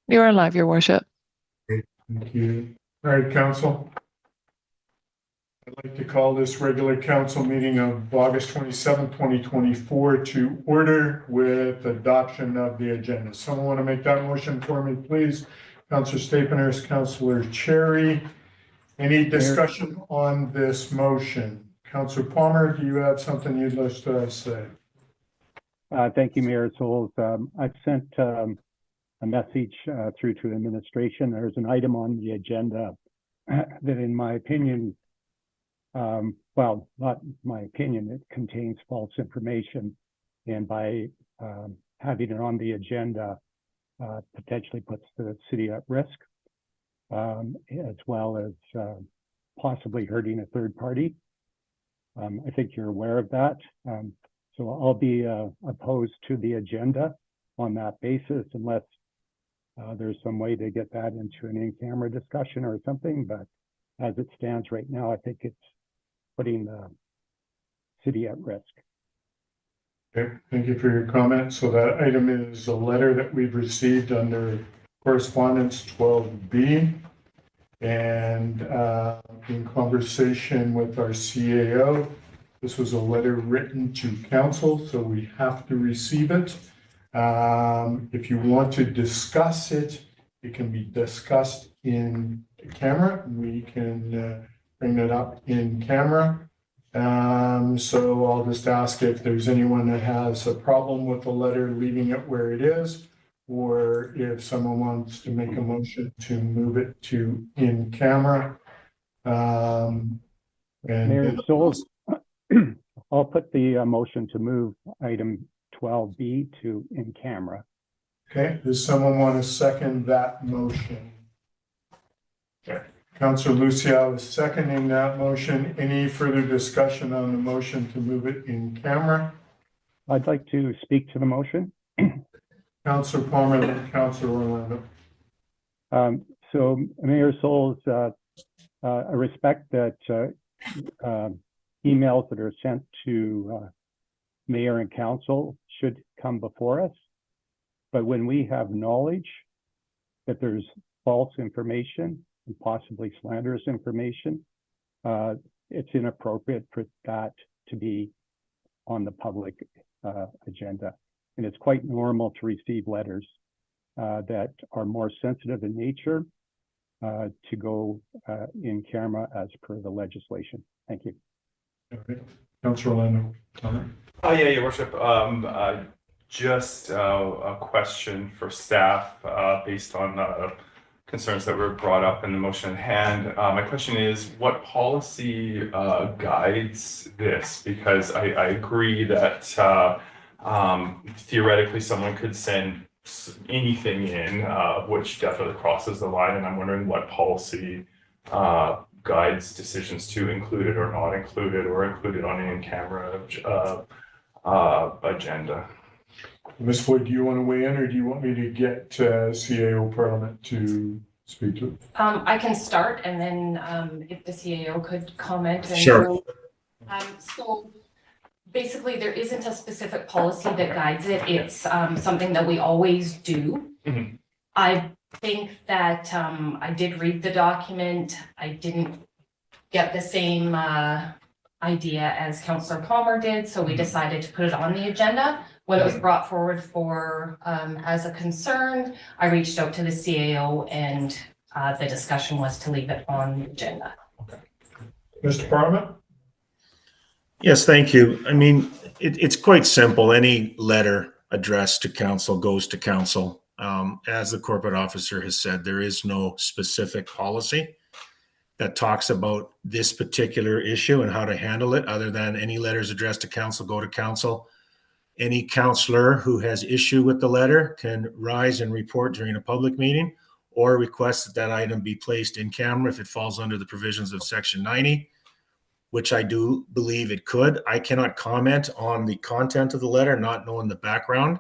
You are live, Your Worship. Thank you. All right, Council. I'd like to call this regular council meeting of August 27th, 2024 to order with adoption of the agenda. Someone want to make that motion for me, please? Councilor Stapenhurst, Councilor Cherry. Any discussion on this motion? Councilor Palmer, do you have something you'd like to say? Thank you, Mayor Souls. I've sent a message through to administration. There's an item on the agenda that, in my opinion, well, not my opinion, it contains false information. And by having it on the agenda, potentially puts the city at risk, as well as possibly hurting a third party. I think you're aware of that. So I'll be opposed to the agenda on that basis unless there's some way to get that into an in-camera discussion or something. But as it stands right now, I think it's putting the city at risk. Okay, thank you for your comment. So that item is a letter that we've received under correspondence 12B. And in conversation with our CAO, this was a letter written to council, so we have to receive it. If you want to discuss it, it can be discussed in camera. We can bring it up in camera. So I'll just ask if there's anyone that has a problem with the letter, leaving it where it is, or if someone wants to make a motion to move it to in camera. Mayor Souls, I'll put the motion to move item 12B to in camera. Okay, does someone want to second that motion? Okay, Councilor Luciao is seconding that motion. Any further discussion on the motion to move it in camera? I'd like to speak to the motion. Councilor Palmer and Councilor Orlando. So Mayor Souls, I respect that emails that are sent to mayor and council should come before us. But when we have knowledge that there's false information and possibly slanderous information, it's inappropriate for that to be on the public agenda. And it's quite normal to receive letters that are more sensitive in nature to go in camera as per the legislation. Thank you. All right. Councilor Orlando. Yeah, Your Worship. Just a question for staff based on concerns that were brought up in the motion at hand. My question is, what policy guides this? Because I agree that theoretically someone could send anything in, which definitely crosses the line, and I'm wondering what policy guides decisions to include it or not include it, or include it on an in-camera agenda. Ms. Floyd, do you want to weigh in, or do you want me to get CAO Parliament to speak to it? I can start, and then if the CAO could comment. And sure. So basically, there isn't a specific policy that guides it. It's something that we always do. Mm-hmm. I think that I did read the document. I didn't get the same idea as Councillor Palmer did, so we decided to put it on the agenda. When it was brought forward for as a concern, I reached out to the CAO, and the discussion was to leave it on the agenda. Okay. Mr. Parliament? Yes, thank you. I mean, it's quite simple. Any letter addressed to council goes to council. As the corporate officer has said, there is no specific policy that talks about this particular issue and how to handle it, other than any letters addressed to council go to council. Any councillor who has issue with the letter can rise and report during a public meeting, or request that that item be placed in camera if it falls under the provisions of Section 90, which I do believe it could. I cannot comment on the content of the letter, not knowing the background.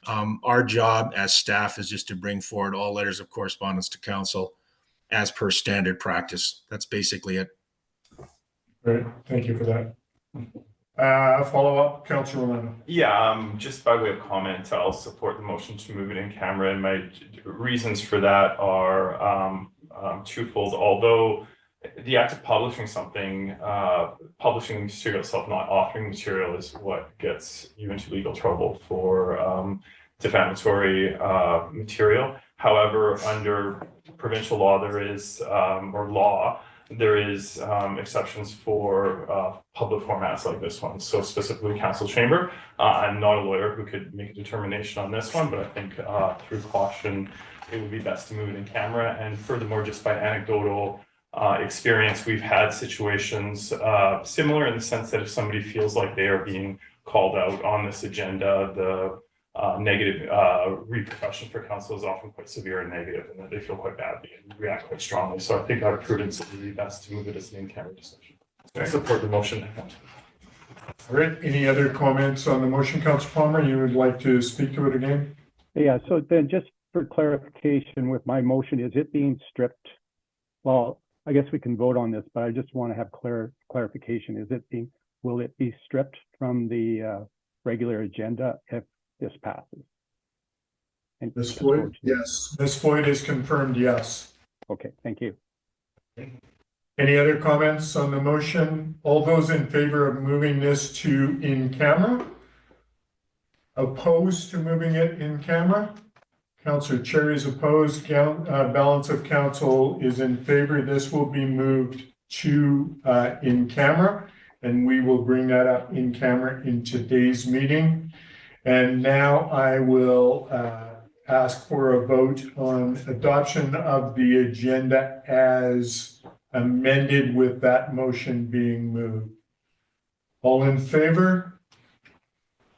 Our job as staff is just to bring forward all letters of correspondence to council as per standard practice. That's basically it. Great, thank you for that. Follow up, Councillor Leno. Yeah, just by way of comment, I'll support the motion to move it in camera, and my reasons for that are twofold. Although the act of publishing something, publishing the material itself, not authoring material, is what gets you into legal trouble for defamatory material. However, under provincial law, there is exceptions for public formats like this one. So specifically council chamber. I'm not a lawyer who could make a determination on this one, but I think through caution, it would be best to move it in camera. And furthermore, just by anecdotal experience, we've had situations similar in the sense that if somebody feels like they are being called out on this agenda, the negative repercussion for council is often quite severe and negative, and that they feel quite badly and react quite strongly. So I think out of prudence, it would be best to move it as an in-camera discussion. So I support the motion. All right, any other comments on the motion, Councillor Palmer? You would like to speak to it again? Yeah, so then just for clarification with my motion, is it being stripped? Well, I guess we can vote on this, but I just want to have clarification. Will it be stripped from the regular agenda if this passes? And Ms. Floyd? Yes. Ms. Floyd is confirmed, yes. Okay, thank you. Any other comments on the motion? All those in favor of moving this to in camera? Opposed to moving it in camera? Councillor Cherry is opposed. Balance of council is in favor. This will be moved to in camera, and we will bring that up in camera in today's meeting. And now I will ask for a vote on adoption of the agenda as amended with that motion being moved. All in favor?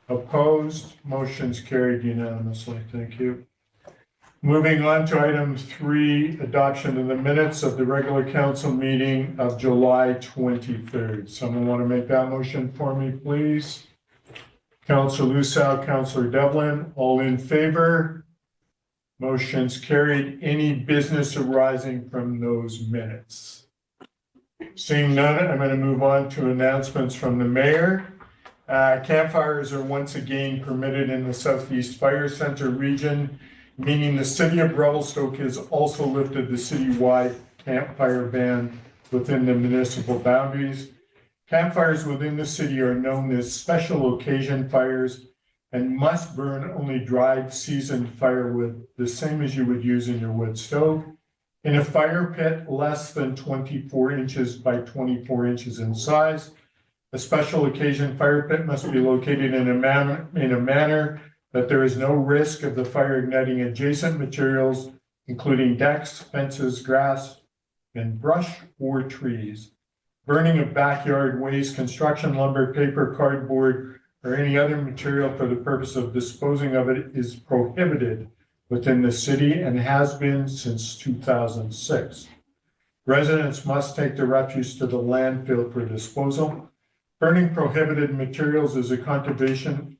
Opposed? Motion's carried unanimously. Thank you. Moving on to item 3, adoption of the minutes of the regular council meeting of July 23rd. Someone want to make that motion for me, please? Councillor Lusau, Councillor Devlin, all in favor? Motion's carried. Any business arising from those minutes? Seeing none, I'm going to move on to announcements from the mayor. Campfires are once again permitted in the Southeast Fire Center region, meaning the city of Revelstoke has also lifted the citywide campfire ban within the municipal boundaries. Campfires within the city are known as special occasion fires and must burn only dried seasoned firewood, the same as you would use in your wood stove, in a fire pit less than 24 inches by 24 inches in size. A special occasion fire pit must be located in a manner that there is no risk of the fire igniting adjacent materials, including decks, fences, grass, and brush or trees. Burning of backyard waste, construction lumber, paper, cardboard, or any other material for the purpose of disposing of it is prohibited within the city and has been since 2006. Residents must take the refuse to the landfill for disposal. Burning prohibited materials is a contravention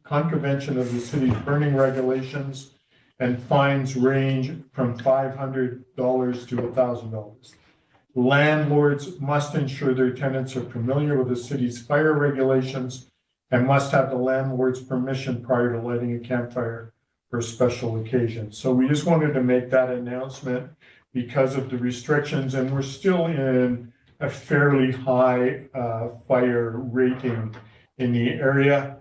of the city's burning regulations, and fines range from $500 to $1,000. Landlords must ensure their tenants are familiar with the city's fire regulations and must have the landlord's permission prior to lighting a campfire for special occasions. So we just wanted to make that announcement because of the restrictions, and we're still in a fairly high fire rating in the area.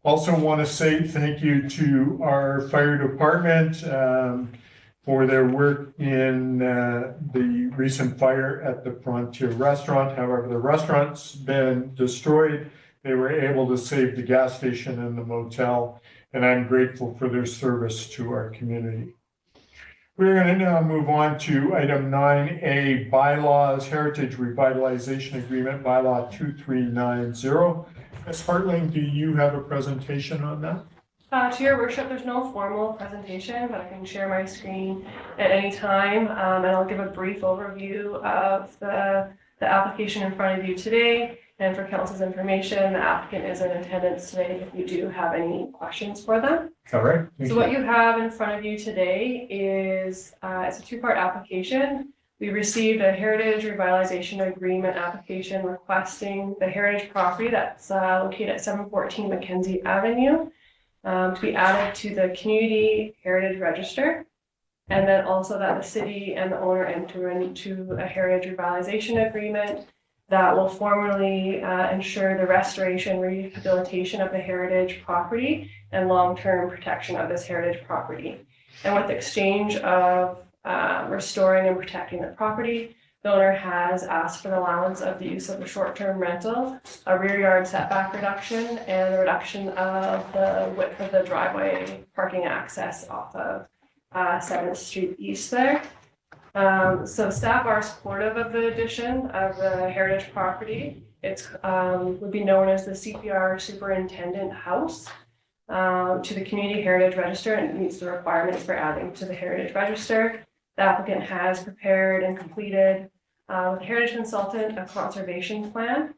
Also want to say thank you to our fire department for their work in the recent fire at the Frontier Restaurant. However, the restaurant's been destroyed. They were able to save the gas station and the motel, and I'm grateful for their service to our community. We're going to now move on to item 9A, bylaws, Heritage Revitalization Agreement, bylaw 2390. Ms. Hartling, do you have a presentation on that? To your worship, there's no formal presentation, but I can share my screen at any time, and I'll give a brief overview of the application in front of you today. And for council's information, the applicant is in attendance today if you do have any questions for them. All right. So what you have in front of you today is it's a 2-part application. We received a heritage revitalization agreement application requesting the heritage property that's located at 714 Mackenzie Avenue to be added to the Community Heritage Register. And then also that the city and the owner enter into a heritage revitalization agreement that will formally ensure the restoration, rehabilitation of the heritage property and long-term protection of this heritage property. And with exchange of restoring and protecting the property, the owner has asked for an allowance of the use of a short-term rental, a rear yard setback reduction, and a reduction of the width of the driveway parking access off of 7th Street East there. So staff are supportive of the addition of the heritage property. It's would be known as the CPR Superintendent House to the Community Heritage Register, and it meets the requirements for adding to the Heritage Register. The applicant has prepared and completed with Heritage Consultant a conservation plan.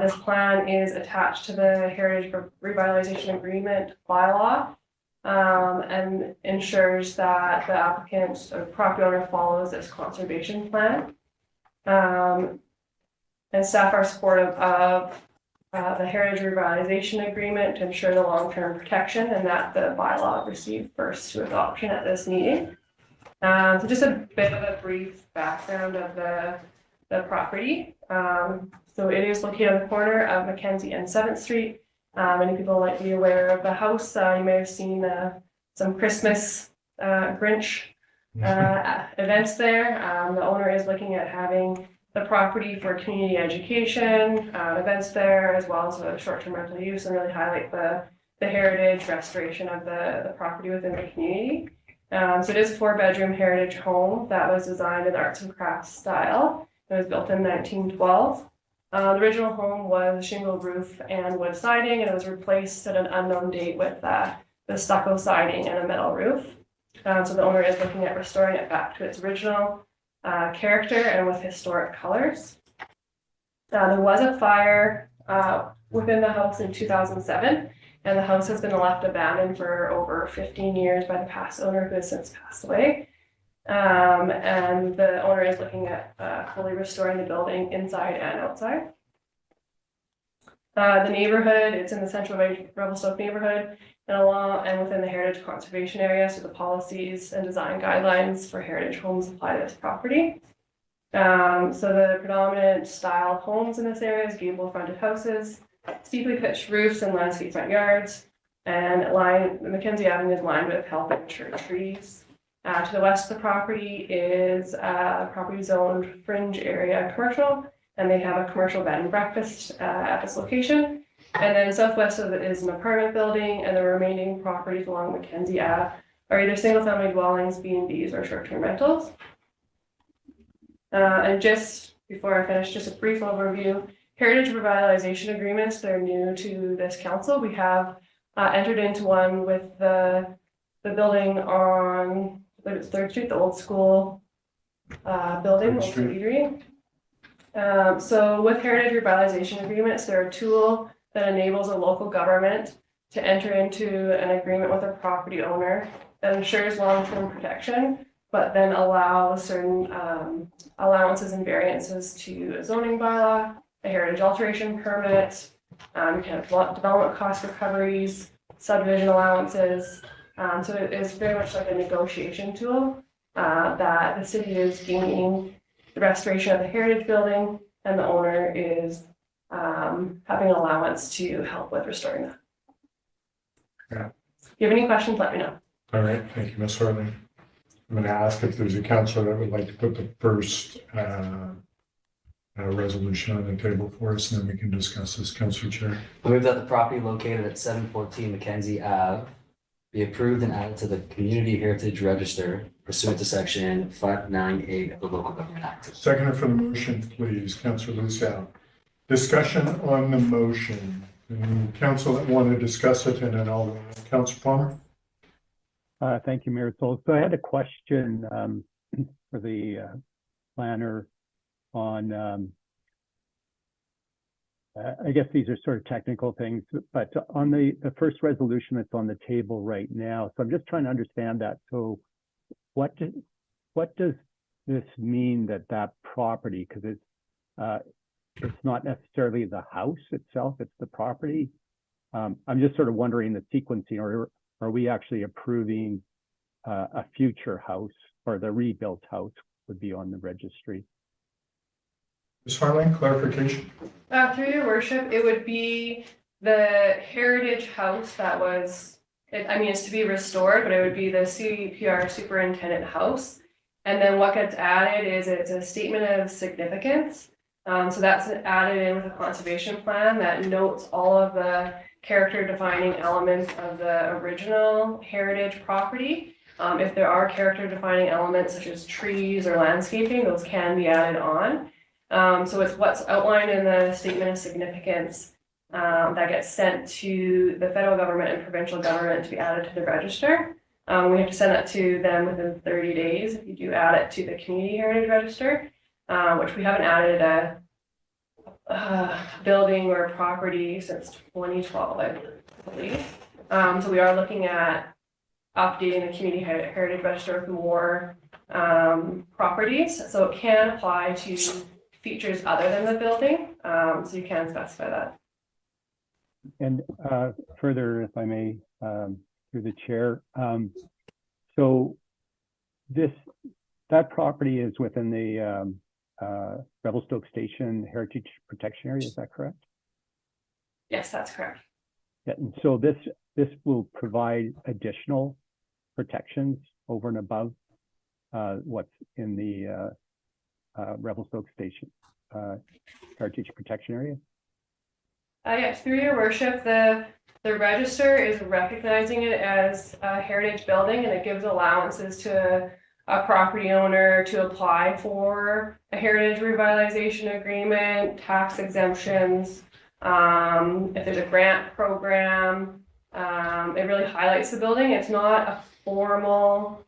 This plan is attached to the Heritage Revitalization Agreement bylaw and ensures that the applicant or property owner follows this conservation plan. And staff are supportive of the Heritage Revitalization Agreement to ensure the long-term protection, and that the bylaw received first to adoption at this meeting. So just a bit of a brief background of the property. So it is located on the corner of Mackenzie and 7th Street. Many people might be aware of the house. You may have seen some Christmas Grinch events there. The owner is looking at having the property for community education, events there, as well as a short-term rental use, and really highlight the heritage restoration of the property within the community. So it is a 4-bedroom heritage home that was designed in arts and crafts style. It was built in 1912. The original home was shingle roof and wood siding, and it was replaced at an unknown date with the stucco siding and a metal roof. So the owner is looking at restoring it back to its original character and with historic colors. There was a fire within the house in 2007, and the house has been left abandoned for over 15 years by the past owner, who has since passed away. And the owner is looking at fully restoring the building inside and outside. The neighborhood, it's in the central Revelstoke neighborhood and within the heritage conservation area, so the policies and design guidelines for heritage homes apply to this property. So the predominant style of homes in this area is gable fronted houses, steeply pitched roofs and landscape front yards, and the Mackenzie Avenue is lined with healthy mature trees. To the west of the property is property zoned fringe area commercial, and they have a commercial bed and breakfast at this location. And then southwest of it is an apartment building, and the remaining properties along Mackenzie Ave are either single family dwellings, B&Bs, or short-term rentals. And just before I finish, just a brief overview. Heritage revitalization agreements, they're new to this council. We have entered into one with the building on, I believe it's 3rd Street, the old school building, old school eatery. So with heritage revitalization agreements, they're a tool that enables a local government to enter into an agreement with a property owner that ensures long-term protection, but then allows certain allowances and variances to a zoning bylaw, a heritage alteration permit, kind of development cost recoveries, subdivision allowances. So it is very much like a negotiation tool that the city is gaining the restoration of the heritage building, and the owner is having an allowance to help with restoring that. Yeah. If you have any questions, let me know. All right, thank you, Ms. Harley. I'm going to ask if there's a councillor that would like to put the first resolution on the table for us, and then we can discuss this. Councillor Chair. I move that the property located at 714 Mackenzie Ave be approved and added to the Community Heritage Register pursuant to section 598 of the Local Government Act. Seconder for the motion, please, Councillor Luciano. Discussion on the motion. Any council that want to discuss it, and then I'll Councillor Palmer. Thank you, Mayor Soul. So I had a question for the planner on, I guess these are sort of technical things, but on the first resolution that's on the table right now. So I'm just trying to understand that. So what does this mean that that property, because it's not necessarily the house itself, it's the property. I'm just sort of wondering the sequencing, or are we actually approving a future house, or the rebuilt house would be on the registry? Ms. Harlan, clarification? Through your worship, it would be the heritage house that was, it's to be restored, but it would be the CPR superintendent house. And then what gets added is it's a statement of significance. So that's added in with a conservation plan that notes all of the character defining elements of the original heritage property. If there are character defining elements such as trees or landscaping, those can be added on. So it's what's outlined in the statement of significance that gets sent to the federal government and provincial government to be added to the register. We have to send that to them within 30 days if you do add it to the community heritage register, which we haven't added a building or property since 2012, I believe. So we are looking at updating the community heritage register with more properties. So it can apply to features other than the building. So you can specify that. And further, if I may, through the chair, so that property is within the Revelstoke Station Heritage Protection Area, is that correct? Yes, that's correct. Yeah, and so this will provide additional protections over and above what's in the Revelstoke Station Heritage Protection Area? Yes, through your worship, the register is recognizing it as a heritage building, and it gives allowances to a property owner to apply for a heritage revitalization agreement, tax exemptions. If there's a grant program, it really highlights the building. It's not a formal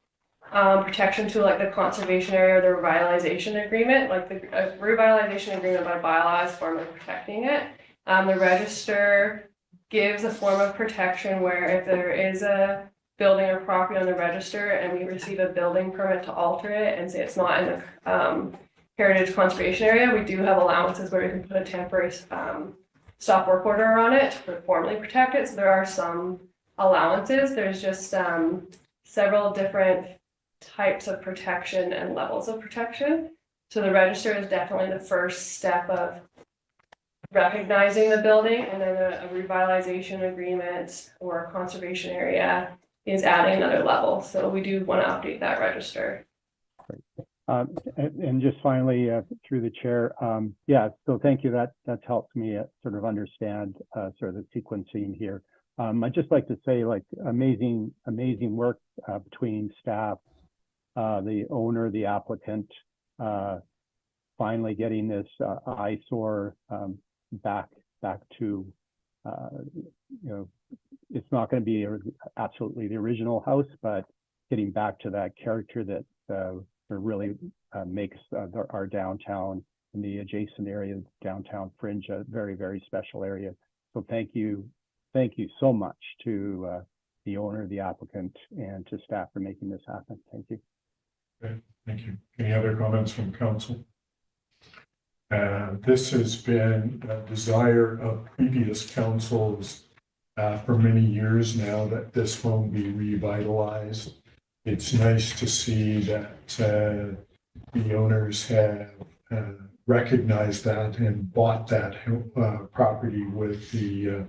protection to like the conservation area or the revitalization agreement. Like the revitalization agreement by bylaw is a form of protecting it. The register gives a form of protection where if there is a building or property on the register and we receive a building permit to alter it and say it's not in the heritage conservation area, we do have allowances where we can put a temporary stop work order on it to formally protect it. So there are some allowances. There's just several different types of protection and levels of protection. So the register is definitely the first step of recognizing the building, and then a revitalization agreement or a conservation area is adding another level. So we do want to update that register. And just finally, through the chair, yeah, so thank you. That's helped me sort of understand sort of the sequencing here. I'd just like to say, like, amazing work between staff, the owner, the applicant, finally getting this eyesore back to, it's not going to be absolutely the original house, but getting back to that character that really makes our downtown and the adjacent area, downtown fringe, a very, very special area. So thank you so much to the owner, the applicant, and to staff for making this happen. Thank you. Okay, thank you. Any other comments from council? This has been a desire of previous councils for many years now that this home be revitalized. It's nice to see that the owners have recognized that and bought that property with the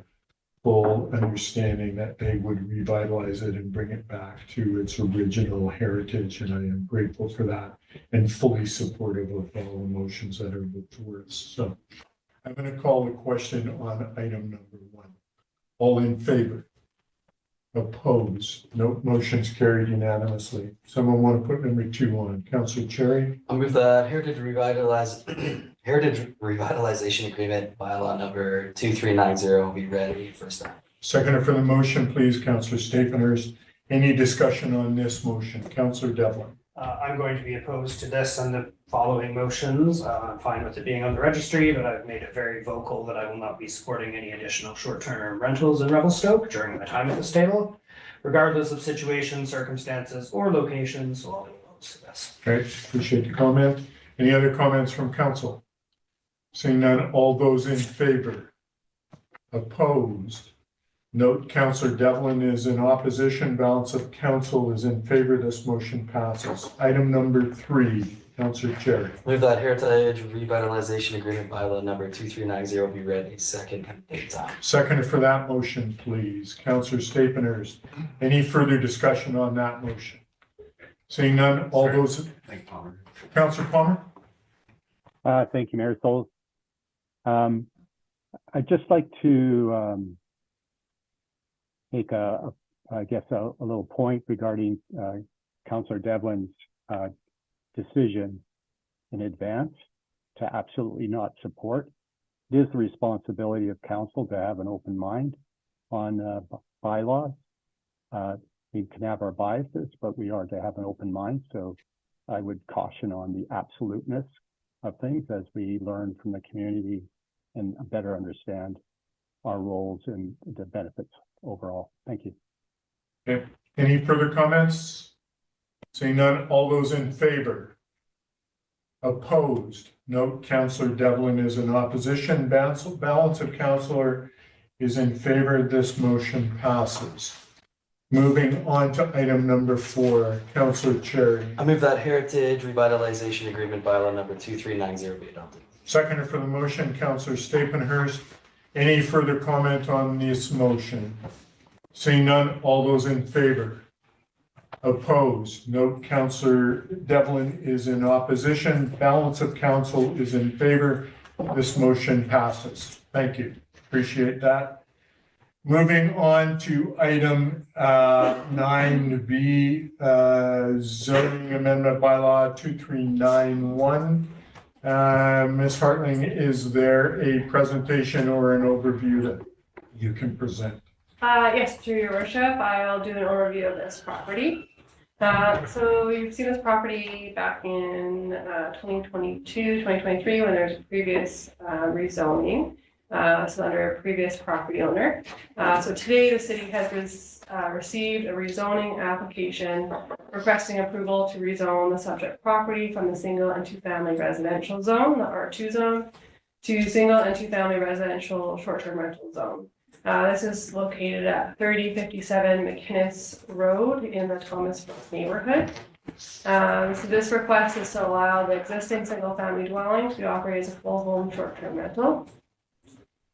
full understanding that they would revitalize it and bring it back to its original heritage. And I am grateful for that and fully supportive of all the motions that are moved towards. So I'm going to call the question on item number 1. All in favor? Opposed? No. Motion's carried unanimously. Someone want to put number 2 on? Councillor Cherry? I'll move the Heritage Revitalization Agreement bylaw number 2390 be read first time. Seconder for the motion, please, Councillor Staphenhurst. Any discussion on this motion? Councillor Devlin. I'm going to be opposed to this and the following motions. I'm fine with it being on the registry, but I've made it very vocal that I will not be supporting any additional short-term rentals in Revelstoke during my time at this table, regardless of situation, circumstances, or location, so I'll be opposed. opposed to this. Okay, appreciate the comment. Any other comments from council? Seeing none, all those in favor? Opposed? Note Councillor Devlin is in opposition. Balance of council is in favor. This motion passes. Item number 3, Councillor Cherry. Move that Heritage Revitalization Agreement bylaw number 2390 be read a second and third time. Second for that motion, please. Councillor Stapenhurst. Any further discussion on that motion? Seeing none, all those, Councillor Palmer? Thank you, Mayor Souls. I'd just like to make a little point regarding Councillor Devlin's decision in advance to absolutely not support. It is the responsibility of council to have an open mind on bylaws. We can have our biases, but we are to have an open mind. So I would caution on the absoluteness of things as we learn from the community and better understand our roles and the benefits overall. Thank you. Okay. Any further comments? Seeing none, all those in favor? Opposed? Note Councillor Devlin is in opposition. Balance of councillor is in favor. This motion passes. Moving on to item number 4, Councillor Cherry. I move that Heritage Revitalization Agreement bylaw number 2390 be adopted. Second for the motion, Councillor Stapenhurst. Any further comment on this motion? Seeing none, all those in favor? Opposed? Note Councillor Devlin is in opposition. Balance of council is in favor. This motion passes. Thank you. Appreciate that. Moving on to item 9B, zoning amendment bylaw 2391. Ms. Hartling, is there a presentation or an overview that you can present? Yes, through your worship, I'll do an overview of this property. So you've seen this property back in 2022, 2023, when there was a previous rezoning. So under a previous property owner. So today the city has received a rezoning application requesting approval to rezone the subject property from the single and 2-family residential zone, the R2 zone, to single and 2-family residential short-term rental zone. This is located at 3057 McInnes Road in the Thomasville neighborhood. So this request is to allow the existing single-family dwelling to operate as a full home short-term rental.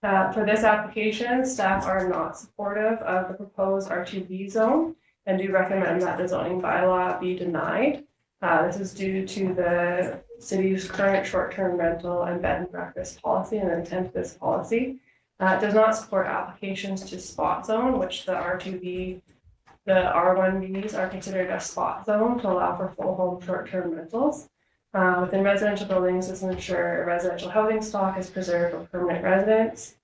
For this application, staff are not supportive of the proposed R2B zone and do recommend that the zoning bylaw be denied. This is due to the city's current short-term rental and bed and breakfast policy and the intent of this policy. It does not support applications to spot zone, which the R2B, the R1Bs are considered a spot zone to allow for full home short-term rentals. Within residential buildings, this ensure residential housing stock is preserved for permanent residents.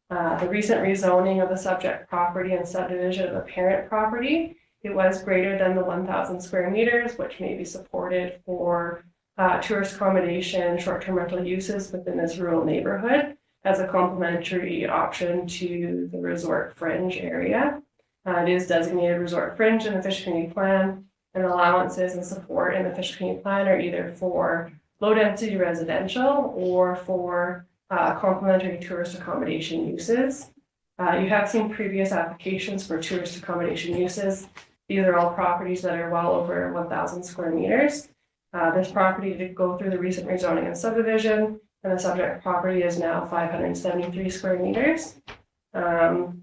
The recent rezoning of the subject property and subdivision of the parent property, it was greater than the 1,000 square meters, which may be supported for tourist accommodation, short-term rental uses within this rural neighborhood as a complementary option to the resort fringe area. It is designated resort fringe in the Fish Community Plan, and allowances and support in the Fish Community Plan are either for low-density residential or for complementary tourist accommodation uses. You have seen previous applications for tourist accommodation uses. These are all properties that are well over 1,000 square meters. This property did go through the recent rezoning and subdivision, and the subject property is now 573 square meters. The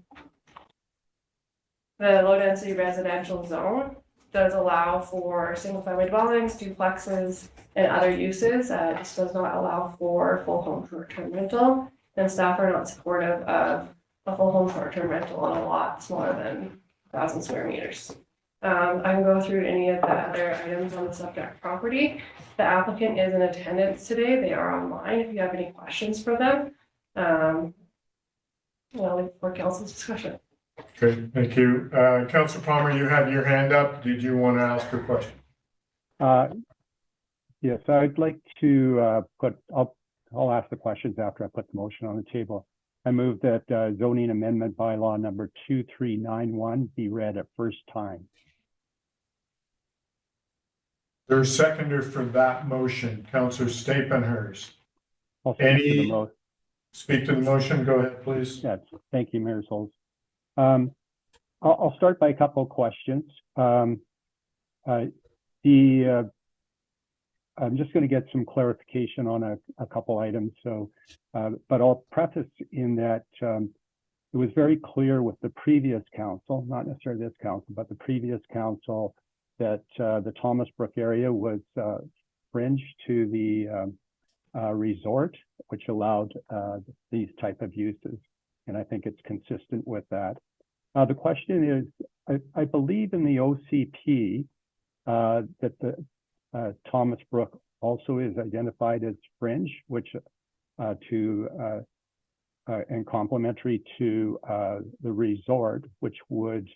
low-density residential zone does allow for single-family dwellings, duplexes, and other uses. This does not allow for full home short-term rental, and staff are not supportive of a full home short-term rental on a lot smaller than 1,000 square meters. I can go through any of the other items on the subject property. The applicant is in attendance today. They are online if you have any questions for them. I'll leave for council's discussion. Okay, thank you. Councillor Palmer, you have your hand up. Did you want to ask a question? Yes, I'd like to I'll ask the questions after I put the motion on the table. I move that zoning amendment bylaw number 2391 be read a first time. There's a seconder for that motion, Councillor Stapenhurst. I'll speak to the Any- mo- Speak to the motion. Go ahead, please. Yes, thank you, Mayor Souls. I'll start by a couple of questions. I'm just going to get some clarification on a couple items. So, but I'll preface in that it was very clear with the previous council, not necessarily this council, but the previous council, that the Thomas Brook area was fringe to the resort, which allowed these type of uses. And I think it's consistent with that. The question is, I believe in the OCP that the Thomas Brook also is identified as fringe, which and complementary to the resort, which would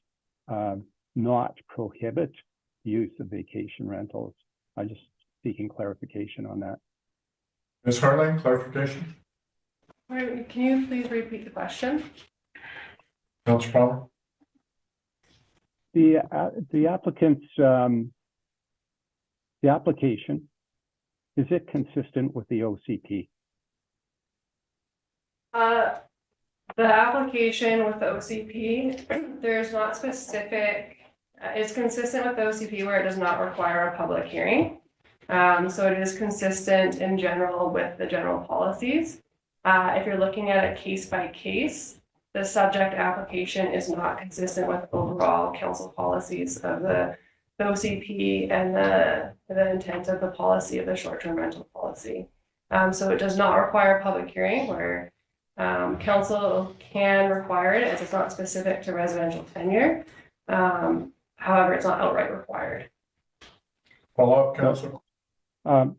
not prohibit use of vacation rentals. I'm just seeking clarification on that. Ms. Harling, clarification? Can you please repeat the question? Councillor Palmer? The applicant's the application, is it consistent with the OCP? The application with the OCP, there's not specific, it's consistent with the OCP where it does not require a public hearing. So it is consistent in general with the general policies. If you're looking at it case by case, the subject application is not consistent with overall council policies of the OCP and the intent of the policy of the short-term rental policy. So it does not require a public hearing where council can require it as it's not specific to residential tenure. However, it's not outright required. Follow up, Councillor.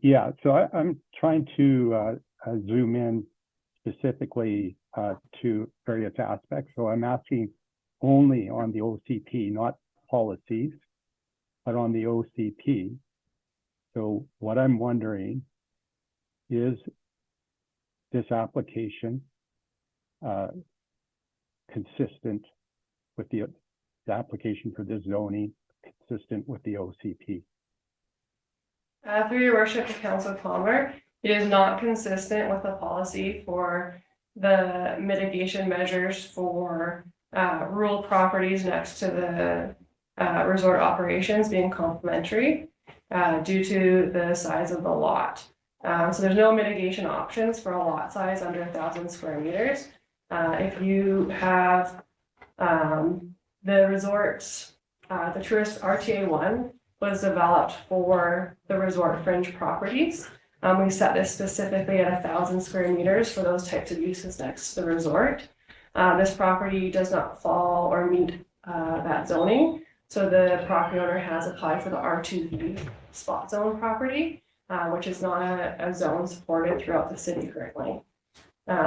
Yeah, so I'm trying to zoom in specifically to various aspects. So I'm asking only on the OCP, not policies, but on the OCP. So what I'm wondering is this application consistent with the application for this zoning, consistent with the OCP? Through your worship of Councillor Palmer, it is not consistent with the policy for the mitigation measures for rural properties next to the resort operations being complementary due to the size of the lot. So there's no mitigation options for a lot size under 1,000 square meters. If you have the resorts, the tourist RTA1 was developed for the resort fringe properties. We set this specifically at 1,000 square meters for those types of uses next to the resort. This property does not fall or meet that zoning. So the property owner has applied for the R2B spot zone property, which is not a zone supported throughout the city currently.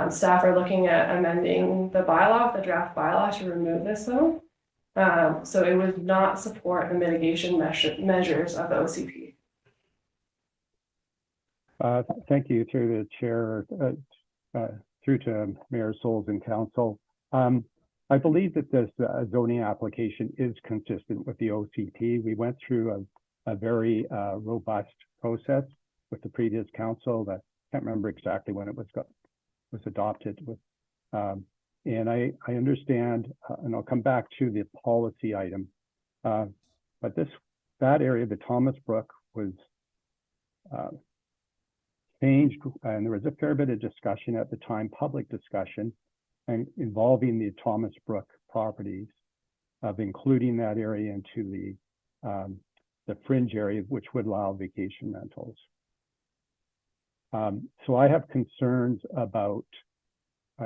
Staff are looking at amending the bylaw, the draft bylaw, to remove this zone. So it would not support the mitigation measures of the OCP. Thank you, through the chair, through to Mayor Souls and council. I believe that this zoning application is consistent with the OCP. We went through a very robust process with the previous council. That I can't remember exactly when it was adopted with, and I understand, and I'll come back to the policy item, but that area, the Thomas Brook, was changed, and there was a fair bit of discussion at the time, public discussion, and involving the Thomas Brook properties, of including that area into the fringe area, which would allow vacation rentals. So I have concerns about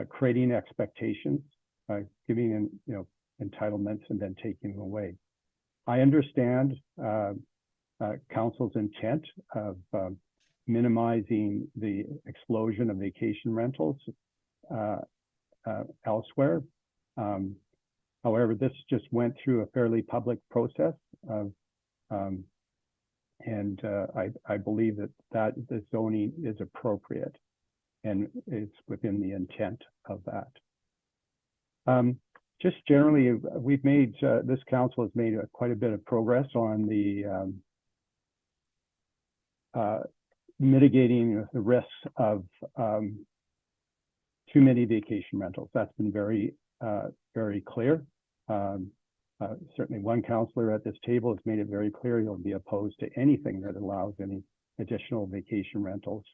creating expectations, giving entitlements and then taking them away. I understand council's intent of minimizing the explosion of vacation rentals elsewhere. However, this just went through a fairly public process of, and I believe that the zoning is appropriate and it's within the intent of that. Just generally, we've made, this council has made quite a bit of progress on the mitigating the risks of too many vacation rentals. That's been very, very clear. Certainly one counselor at this table has made it very clear he'll be opposed to anything that allows any additional vacation rentals.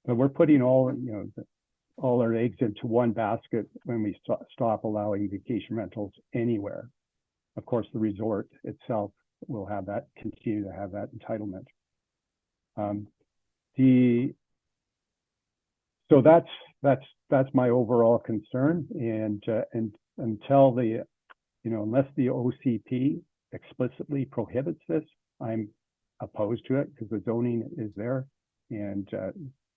But we're putting all our eggs into one basket when we stop allowing vacation rentals anywhere. Of course, the resort itself will have that, continue to have that entitlement. So that's my overall concern, and until the, unless the OCP explicitly prohibits this, I'm opposed to it because the zoning is there, and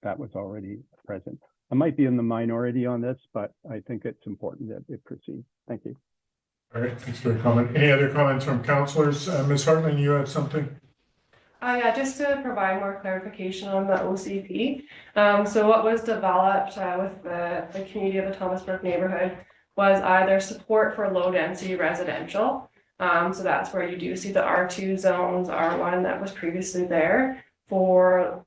that was already present. I might be in the minority on this, but I think it's important that it proceed. Thank you. All right, thanks for your comment. Any other comments from councillors? Ms. Hartman, you had something? Yeah, just to provide more clarification on the OCP. So what was developed with the community of the Thomas Brook neighborhood was either support for low density residential. So that's where you do see the R2 zones, R1 that was previously there for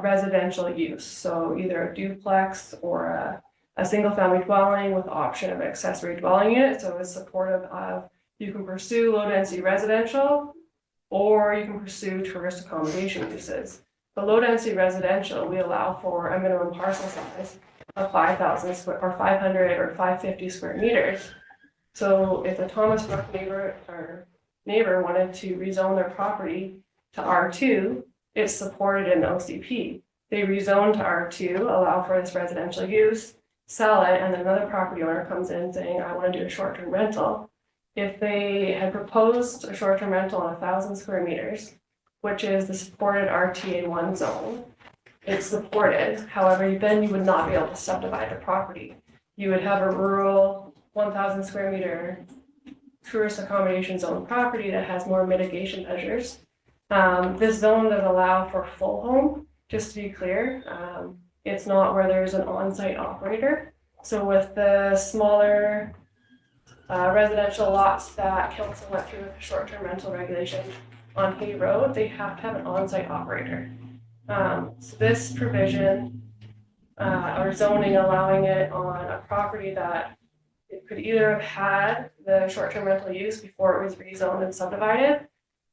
residential use. So either a duplex or a single family dwelling with the option of accessory dwelling unit. So it's supportive of, you can pursue low density residential, or you can pursue tourist accommodation uses. The low density residential, we allow for a minimum parcel size of 5,000 or 500 or 550 square meters. So if a Thomas Brook neighbor wanted to rezone their property to R2, it's supported in the OCP. They rezone to R2, allow for this residential use, sell it, and then another property owner comes in saying, I want to do a short-term rental. If they had proposed a short-term rental on 1,000 square meters, which is the supported RTA1 zone, it's supported. However, then you would not be able to subdivide the property. You would have a rural 1,000 square meter tourist accommodation zone property that has more mitigation measures. This zone does allow for full home, just to be clear. It's not where there's an on-site operator. So with the smaller residential lots that council went through with the short-term rental regulation on Hay Road, they have to have an on-site operator. So this provision or zoning allowing it on a property that it could either have had the short-term rental use before it was rezoned and subdivided,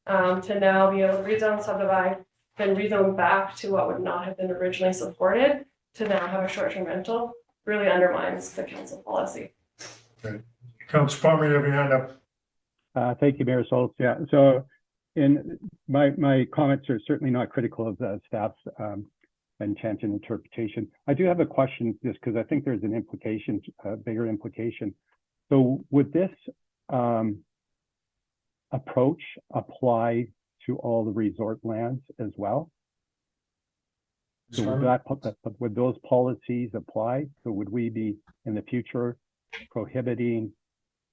to now be able to rezone, subdivide, then rezone back to what would not have been originally supported, to now have a short-term rental, really undermines the council policy. Okay. Councillor Palmer, you have your hand up. Thank you, Mayor Schultz. Yeah, so in my comments are certainly not critical of the staff's intent and interpretation. I do have a question just because I think there's an implication, a bigger implication. So would this approach apply to all the resort lands as well? So would those policies apply? So would we be in the future prohibiting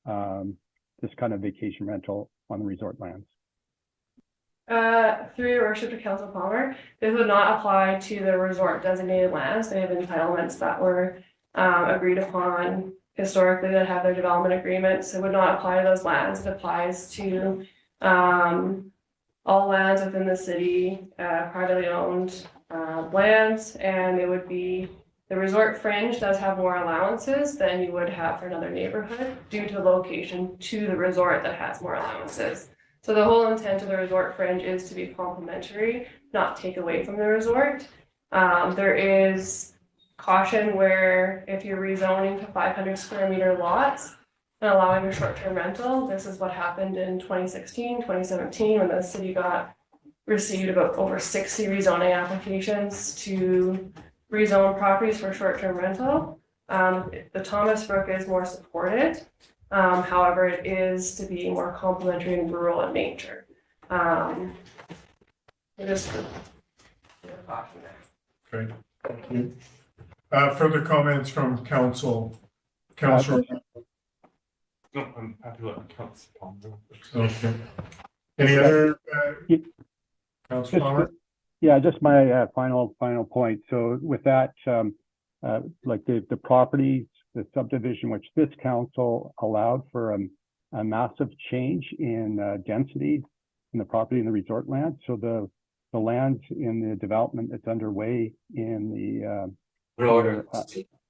this kind of vacation rental on the resort lands? Through your worship to Council Palmer, this would not apply to the resort designated lands. They have entitlements that were agreed upon historically that have their development agreements. It would not apply to those lands. It applies to all lands within the city, privately owned lands, and it would be the resort fringe does have more allowances than you would have for another neighborhood due to location to the resort that has more allowances. So the whole intent of the resort fringe is to be complementary, not take away from the resort. There is caution where if you're rezoning to 500 square meter lots and allowing a short-term rental, this is what happened in 2016, 2017, when the city received about over 60 rezoning applications to rezone properties for short-term rental. The Thomas Brook is more supported. However, it is to be more complementary and rural in nature. Just caution there. Okay, thank you. Further comments from council? Councillor. No, I'm happy to let Councillor Palmer. Okay. Any other Councillor Palmer? Yeah, just my final point. So with that, like the properties, the subdivision, which this council allowed for a massive change in density in the property in the resort land. So the the lands in the development that's underway in the, No order,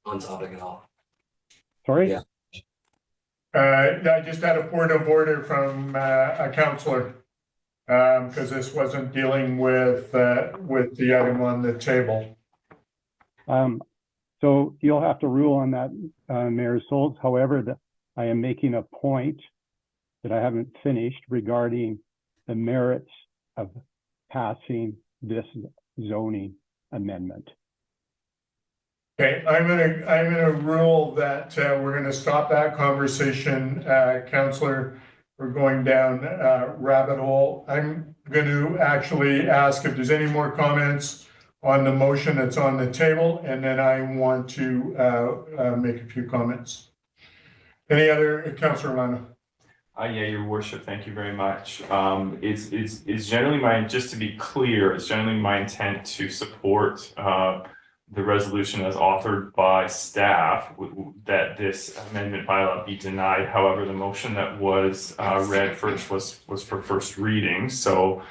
on topic at all. sorry? Yeah. I just had a point of order from a counselor, because this wasn't dealing with the item on the table. So you'll have to rule on that, Mayor Souls. However, I am making a point that I haven't finished regarding the merits of passing this zoning amendment. Okay, I'm gonna rule that we're gonna stop that conversation, Counselor. We're going down rabbit hole. I'm going to actually ask if there's any more comments on the motion that's on the table, and then I want to make a few comments. Any other, Councillor Lano? Yeah, Your Worship, thank you very much. It's generally just to be clear, it's generally my intent to support the resolution as authored by staff that this amendment bylaw be denied. However, the motion that was read first was for first reading. So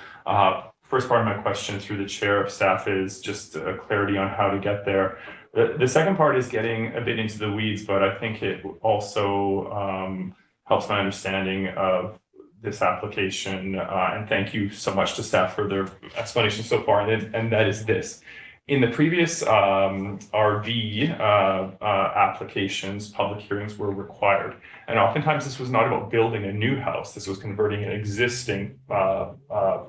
first part of my question through the chair of staff is just clarity on how to get there. The second part is getting a bit into the weeds, but I think it also helps my understanding of this application. And thank you so much to staff for their explanation so far. And that is this. In the previous RV applications, public hearings were required. And oftentimes this was not about building a new house. This was converting an existing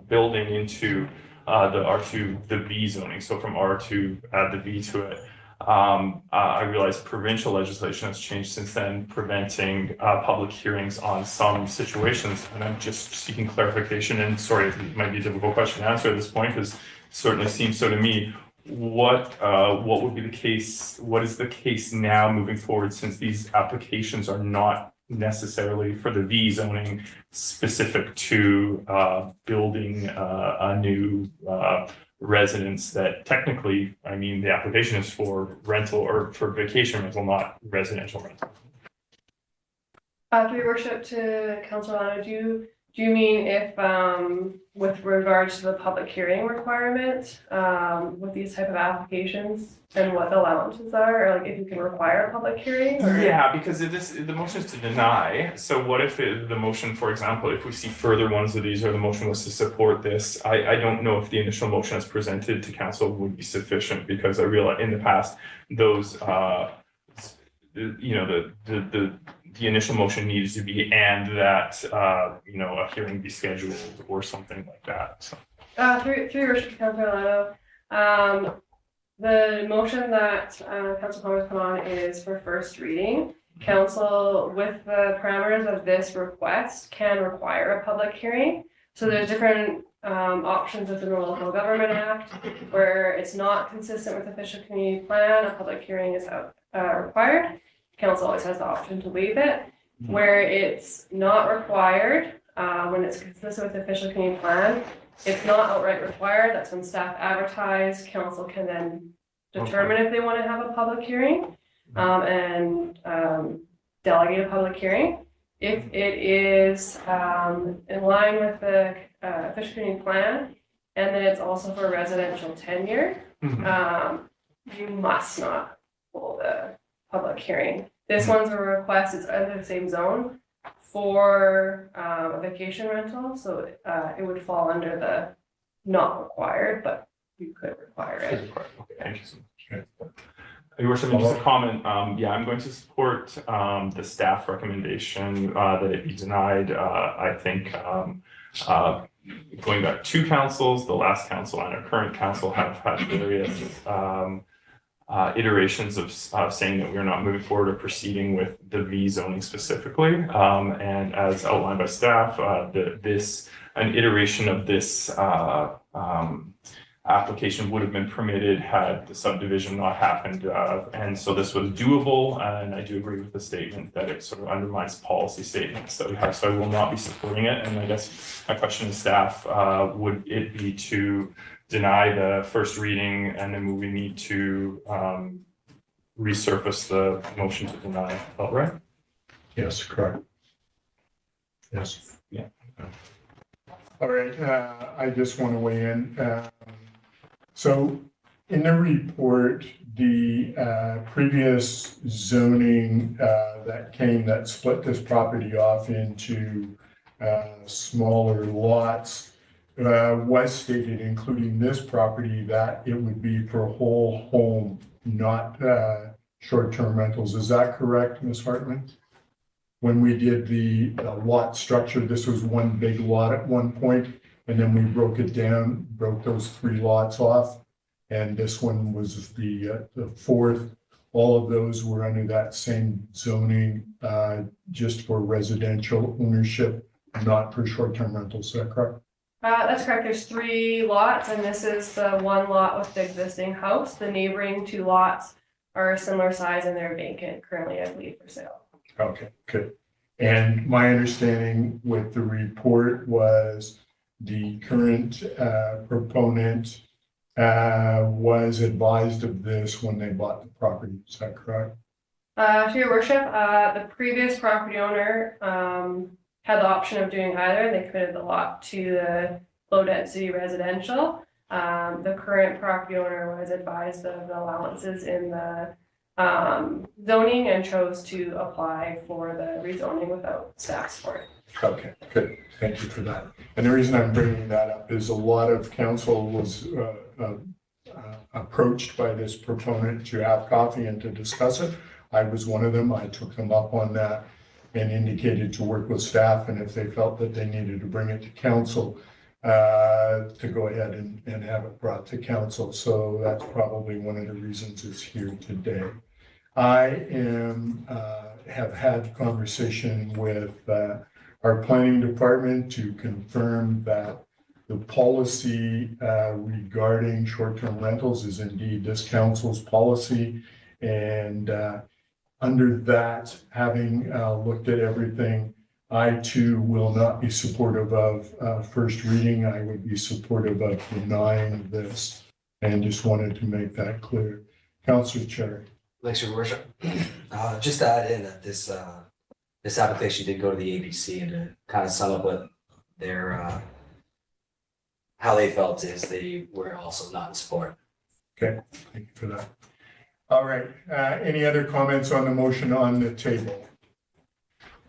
building into the R2, the B zoning. So from R2, add the V to it. I realize provincial legislation has changed since then, preventing public hearings on some situations. And I'm just seeking clarification. And sorry, it might be a difficult question to answer at this point, because it certainly seems so to me. What would be the case? What is the case now moving forward, since these applications are not necessarily for the V zoning specific to building a new residence that technically, I mean, the application is for rental or for vacation rental, not residential rental. Through your worship to Councillor Lano, do you mean if with regards to the public hearing requirement with these type of applications and what the allowances are, or like if you can require a public hearing? Or? Yeah, because the motion is to deny. So what if the motion, for example, if we see further ones of these, or the motion was to support this, I don't know if the initial motion as presented to council would be sufficient, because I realize in the past those the initial motion needs to be and that a hearing be scheduled or something like that. So Through your worship, Councillor Lano, the motion that Council Palmer's put on is for first reading. Council, with the parameters of this request, can require a public hearing. So there's different options within the Local Government Act where it's not consistent with official community plan. A public hearing is required. Council always has the option to waive it. Where it's not required, when it's consistent with the official community plan, it's not outright required. That's when staff advertise. Council can then determine if they want to have a public hearing and delegate a public hearing. If it is in line with the official community plan, and then it's also for residential tenure, you must not hold a public hearing. This one's a request, it's under the same zone for a vacation rental, so it would fall under the not required, but you could require it. Okay, thank you so much. Your Worship, just a comment. Yeah, I'm going to support the staff recommendation that it be denied. I think going back to councils, the last council and our current council have had various iterations of saying that we're not moving forward or proceeding with the V zoning specifically. And as outlined by staff, an iteration of this application would have been permitted had the subdivision not happened. And so this was doable. And I do agree with the statement that it sort of undermines policy statements that we have. So I will not be supporting it. And I guess my question to staff, would it be to deny the first reading, and then we need to resurface the motion to deny outright? Yes, correct. Yes. Yeah. All right, I just want to weigh in. So in the report, the previous zoning that split this property off into smaller lots was stated, including this property, that it would be for whole home, not short-term rentals. Is that correct, Ms. Hartman? When we did the lot structure, this was one big lot at one point, and then we broke it down, broke those 3 lots off. And this one was the fourth. All of those were under that same zoning, just for residential ownership, not for short-term rentals. Is that correct? That's correct. There's 3 lots, and this is the one lot with the existing house. The neighboring 2 lots are a similar size, and they're vacant currently, I believe, for sale. Okay, good. And my understanding with the report was the current proponent was advised of this when they bought the property. Is that correct? To your worship, the previous property owner had the option of doing either. They committed the lot to the low density residential. The current property owner was advised of the allowances in the zoning and chose to apply for the rezoning without staff support. Okay, good. Thank you for that. And the reason I'm bringing that up is a lot of council was approached by this proponent to have coffee and to discuss it. I was one of them. I took them up on that and indicated to work with staff, and if they felt that they needed to bring it to council, to go ahead and have it brought to council. So that's probably one of the reasons it's here today. I have had conversation with our planning department to confirm that the policy regarding short-term rentals is indeed this council's policy. And under that, having looked at everything, I too will not be supportive of first reading. I would be supportive of denying this, and just wanted to make that clear. Councilor Cherry. Thanks, Your Worship. Just to add in that this application did go to the ABC, and to kind of sum up what their how they felt is they were also not in support. Okay, thank you for that. All right, any other comments on the motion on the table?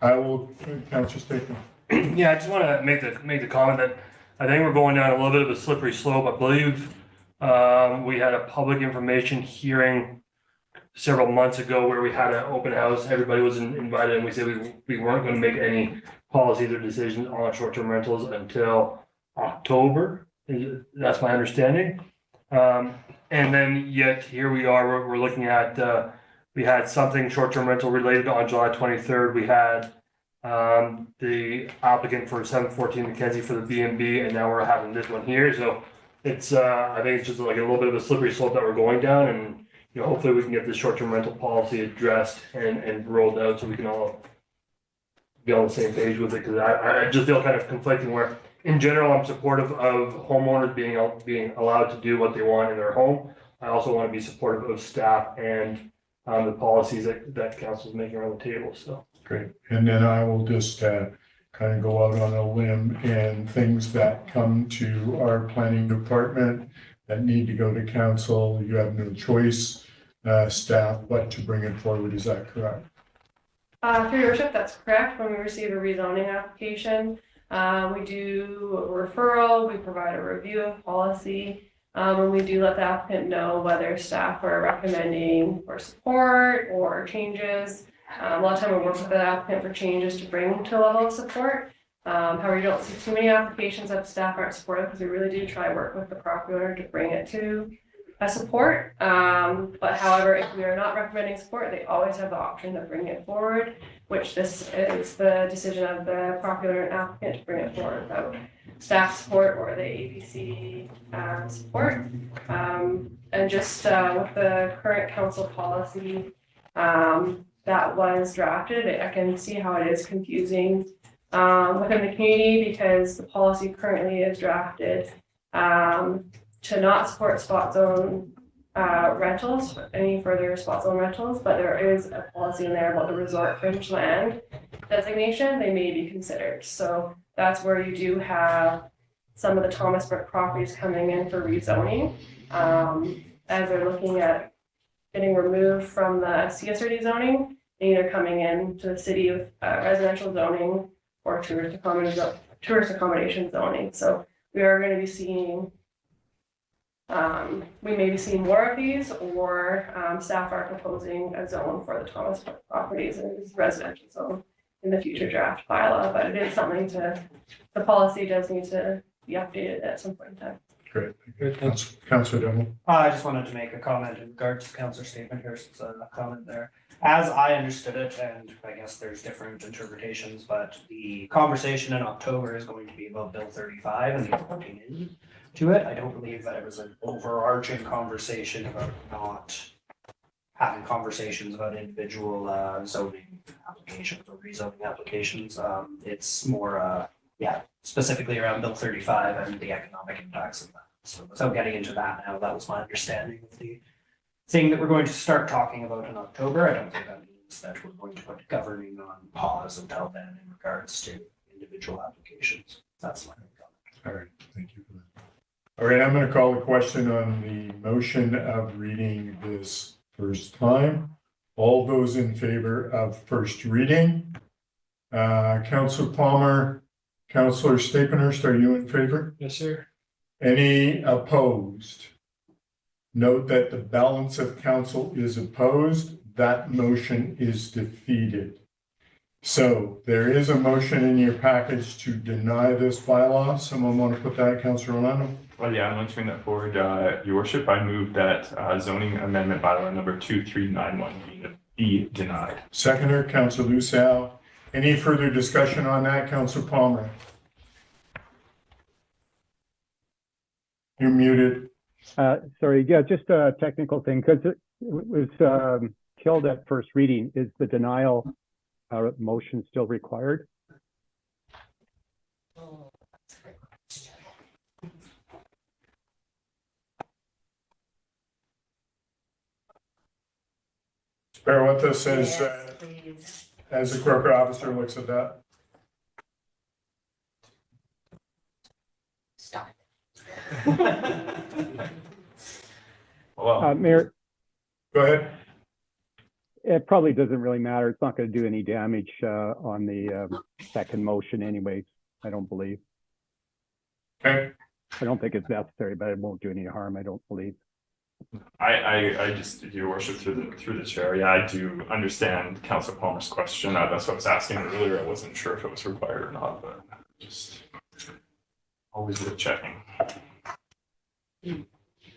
I will, Councilor Statham. Yeah, I just want to make the comment that I think we're going down a little bit of a slippery slope. I believe we had a public information hearing several months ago where we had an open house. Everybody was invited, and we said we weren't going to make any policies or decisions on short-term rentals until October. That's my understanding. And then yet here we are. We're looking at we had something short-term rental related on July 23rd. We had the applicant for 714 Mackenzie for the B&B, and now we're having this one here. So it's I think it's just like a little bit of a slippery slope that we're going down, and hopefully we can get this short-term rental policy addressed and rolled out so we can all be on the same page with it. Because I just feel kind of conflicting where, in general, I'm supportive of homeowners being allowed to do what they want in their home. I also want to be supportive of staff and the policies that council is making around the table. So great. And then I will just kind of go out on a limb, and things that come to our planning department that need to go to council, you have no choice, staff, but to bring it forward. Is that correct? Through your worship, that's correct. When we receive a rezoning application, we do a referral, we provide a review of policy, and we do let the applicant know whether staff are recommending for support or changes. A lot of time we work with the applicant for changes to bring to a level of support. However, you don't see too many applications that staff aren't supportive, because we really do try to work with the property owner to bring it to a support. But however, if we are not recommending support, they always have the option to bring it forward, which this is the decision of the property owner and applicant to bring it forward without staff support or the ABC support. And just with the current council policy that was drafted, I can see how it is confusing within the community, because the policy currently is drafted to not support spot zone rentals, any further spot zone rentals, but there is a policy in there about the resort fringe land designation. They may be considered. So that's where you do have some of the Thomas Brook properties coming in for rezoning, as they're looking at getting removed from the CSRD zoning, and either coming in to the city with residential zoning or tourist accommodation zoning. So we are going to be seeing, we may be seeing more of these, or staff are proposing a zone for the Thomas Brook properties as residential zone in the future draft bylaw, but it is something the policy does need to be updated at some point in time. Great. Councillor Dunlop. I just wanted to make a comment in regards to Councillor Stapenhurst's comment there. As I understood it, and I guess there's different interpretations, but the conversation in October is going to be about Bill 35 and the looking into it. I don't believe that it was an overarching conversation about not having conversations about individual zoning applications or rezoning applications. It's more, specifically around Bill 35 and the economic impacts of that. So without getting into that now, that was my understanding of the thing that we're going to start talking about in October. I don't think that means that we're going to put governing on pause until then in regards to individual applications. That's my comment. All right, thank you for that. All right, I'm going to call the question on the motion of reading this first time. All those in favor of first reading? Councillor Palmer, Councillor Stapenhurst, are you in favor? Yes, sir. Any opposed? Note that the balance of council is opposed. That motion is defeated. So there is a motion in your package to deny this bylaw. Someone want to put that, Councillor Rolando? Well, yeah, I'm going to bring that forward, Your Worship. I move that zoning amendment bylaw number 2391 be denied. Seconder, Councillor Lucero. Any further discussion on that, Councillor Palmer? You're muted. Sorry, yeah, just a technical thing, because it was killed at first reading. Is the denial motion still required? Oh, that's a great question. Bear with us as, Yes, please. as the corporate officer looks at that. Stop. Well, Mayor, Go ahead. it probably doesn't really matter. It's not going to do any damage on the second motion anyways, I don't believe. Okay. I don't think it's necessary, but it won't do any harm, I don't believe. I just, Your Worship, through the chair, yeah, I do understand Councillor Palmer's question. That's what I was asking earlier. I wasn't sure if it was required or not, but just always worth checking.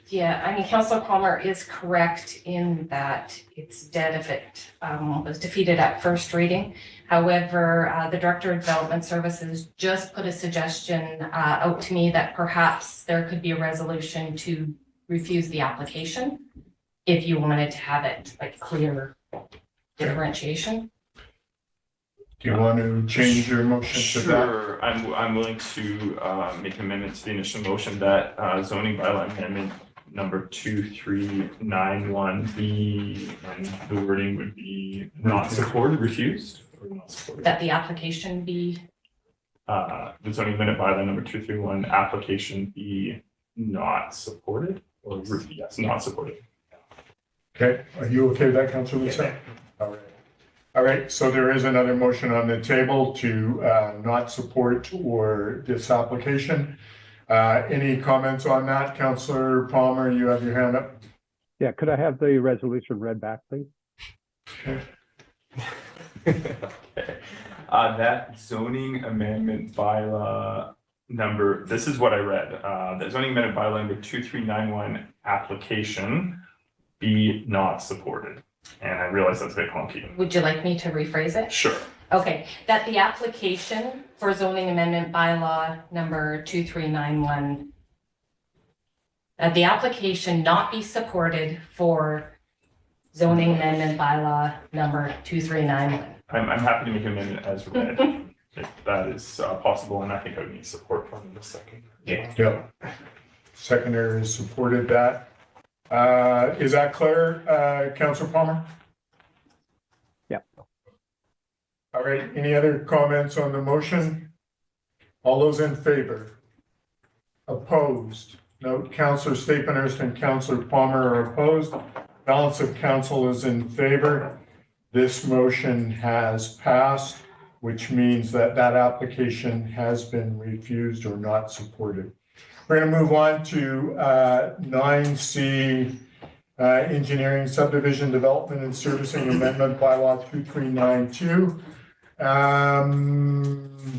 Yeah, I mean, Councillor Palmer is correct in that it's dead if it was defeated at first reading. However, the Director of Development Services just put a suggestion out to me that perhaps there could be a resolution to refuse the application if you wanted to have it like clear differentiation. Do you want to change your motion to that? Sure, I'm willing to make an amendment to the initial motion that zoning bylaw amendment number 2391 be, and the wording would be not supported, refused, or not supported. That the application be, The zoning amendment bylaw number 231 application be not supported, or yes, not supported. Okay, are you okay with that, Councillor Lucero? All right. All right, so there is another motion on the table to not support or this application. Any comments on that? Councillor Palmer, you have your hand up. Yeah, could I have the resolution read back, please? Okay. That zoning amendment bylaw number, this is what I read. The zoning amendment bylaw number 2391 application be not supported. And I realize that's a bit clunky. would you like me to rephrase it? Sure. Okay, that the application for zoning amendment bylaw number 2391, that the application not be supported for zoning amendment bylaw number 2391. I'm happy to make an amendment as read. If that is possible, and I think I would need support from the second. Yep. Seconder has supported that. Is that clear, Councillor Palmer? Yep. All right, any other comments on the motion? All those in favor? Opposed? Note Councillor Stapehurst and Councillor Palmer are opposed. Balance of council is in favor. This motion has passed, which means that that application has been refused or not supported. We're going to move on to 9C, Engineering Subdivision Development and Servicing Amendment Bylaw 2392.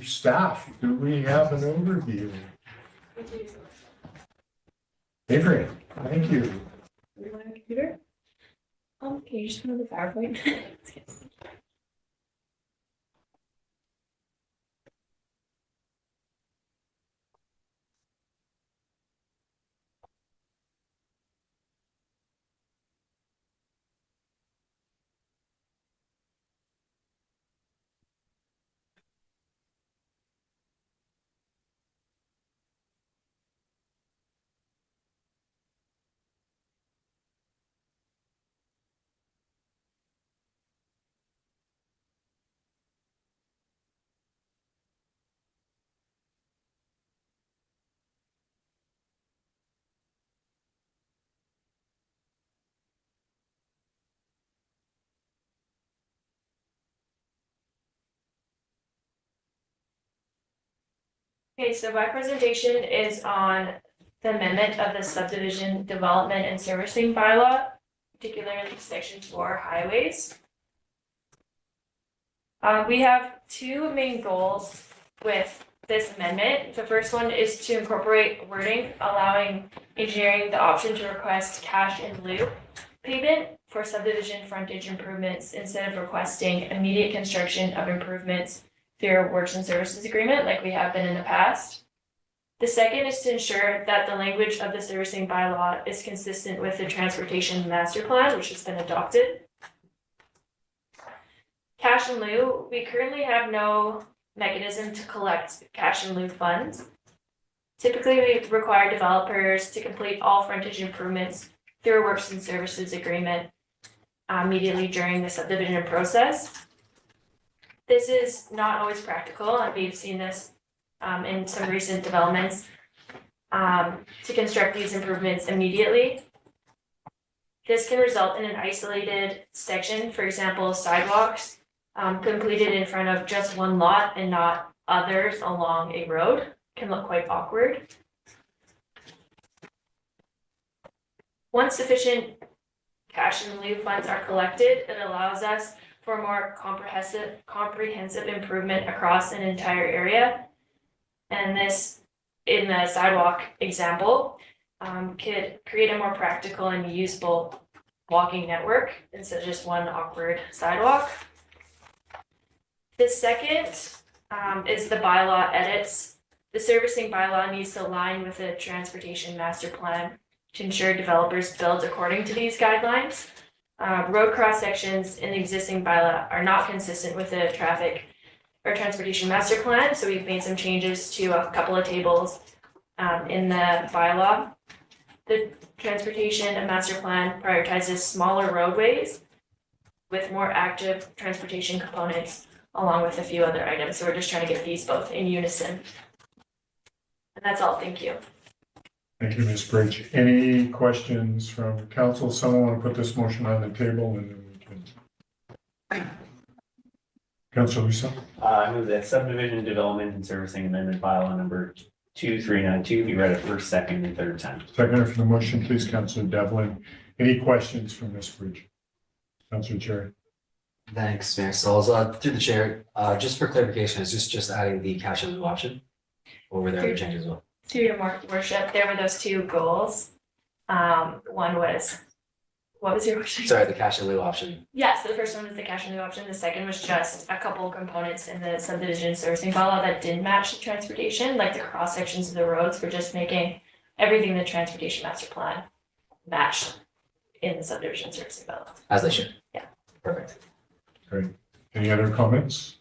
Staff, do we have an overview? Avery, thank you. You want a computer? Can you just put on the PowerPoint? Okay, so my presentation is on the amendment of the subdivision development and servicing bylaw, particularly section 4 highways. We have two main goals with this amendment. The first one is to incorporate wording allowing engineering the option to request cash in lieu payment for subdivision frontage improvements instead of requesting immediate construction of improvements through a works and services agreement like we have been in the past. The second is to ensure that the language of the servicing bylaw is consistent with the transportation master plan, which has been adopted. Cash in lieu, we currently have no mechanism to collect cash in lieu funds. Typically, we require developers to complete all frontage improvements through a works and services agreement immediately during the subdivision process. This is not always practical, and we've seen this in some recent developments to construct these improvements immediately. This can result in an isolated section, for example, sidewalks completed in front of just one lot and not others along a road. Can look quite awkward. Once sufficient cash in lieu funds are collected, it allows us for more comprehensive improvement across an entire area. And this, in the sidewalk example, could create a more practical and useful walking network instead of just one awkward sidewalk. The second is the bylaw edits. The servicing bylaw needs to align with the transportation master plan to ensure developers build according to these guidelines. Road cross sections in the existing bylaw are not consistent with the traffic or transportation master plan, so we've made some changes to a couple of tables in the bylaw. The transportation and master plan prioritizes smaller roadways with more active transportation components, along with a few other items. So we're just trying to get these both in unison. And that's all. Thank you. Thank you, Ms. Bridge. Any questions from council? Someone want to put this motion on the table and then we can. Councilor Lisa? I move that subdivision development and servicing amendment bylaw number 2392 be read a first, second, and third time. Second for the motion, please, Councilor Devlin. Any questions from Ms. Bridge? Councilor Cherry? Thanks, Mayor Sauls. Through the chair, just for clarification, is this just adding the cash in lieu option? Or were there other changes as well? To your worship, there were those two goals. One was, what was your question? Sorry, the cash in lieu option. Yes, the first one was the cash in lieu option. The second was just a couple components in the subdivision servicing bylaw that didn't match the transportation, like the cross sections of the roads. We're just making everything in the transportation master plan matched in the subdivision servicing bylaw. As they should. Yeah. Perfect. Great. Any other comments?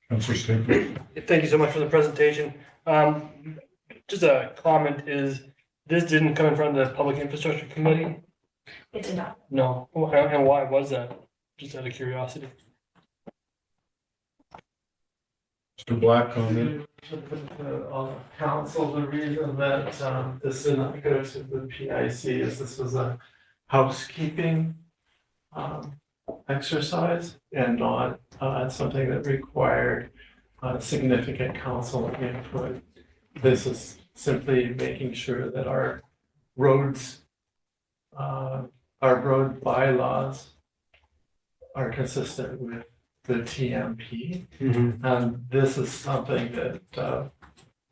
Councilor Staples? Thank you so much for the presentation. Just a comment is, this didn't come in front of the Public Infrastructure Committee? It did not. No, and why was that? Just out of curiosity. Mr. Black, comment? Council, the reason that this did not go to the PIC is this was a housekeeping exercise and not something that required significant council input. This is simply making sure that our roads, our road bylaws are consistent with the TMP. And this is something that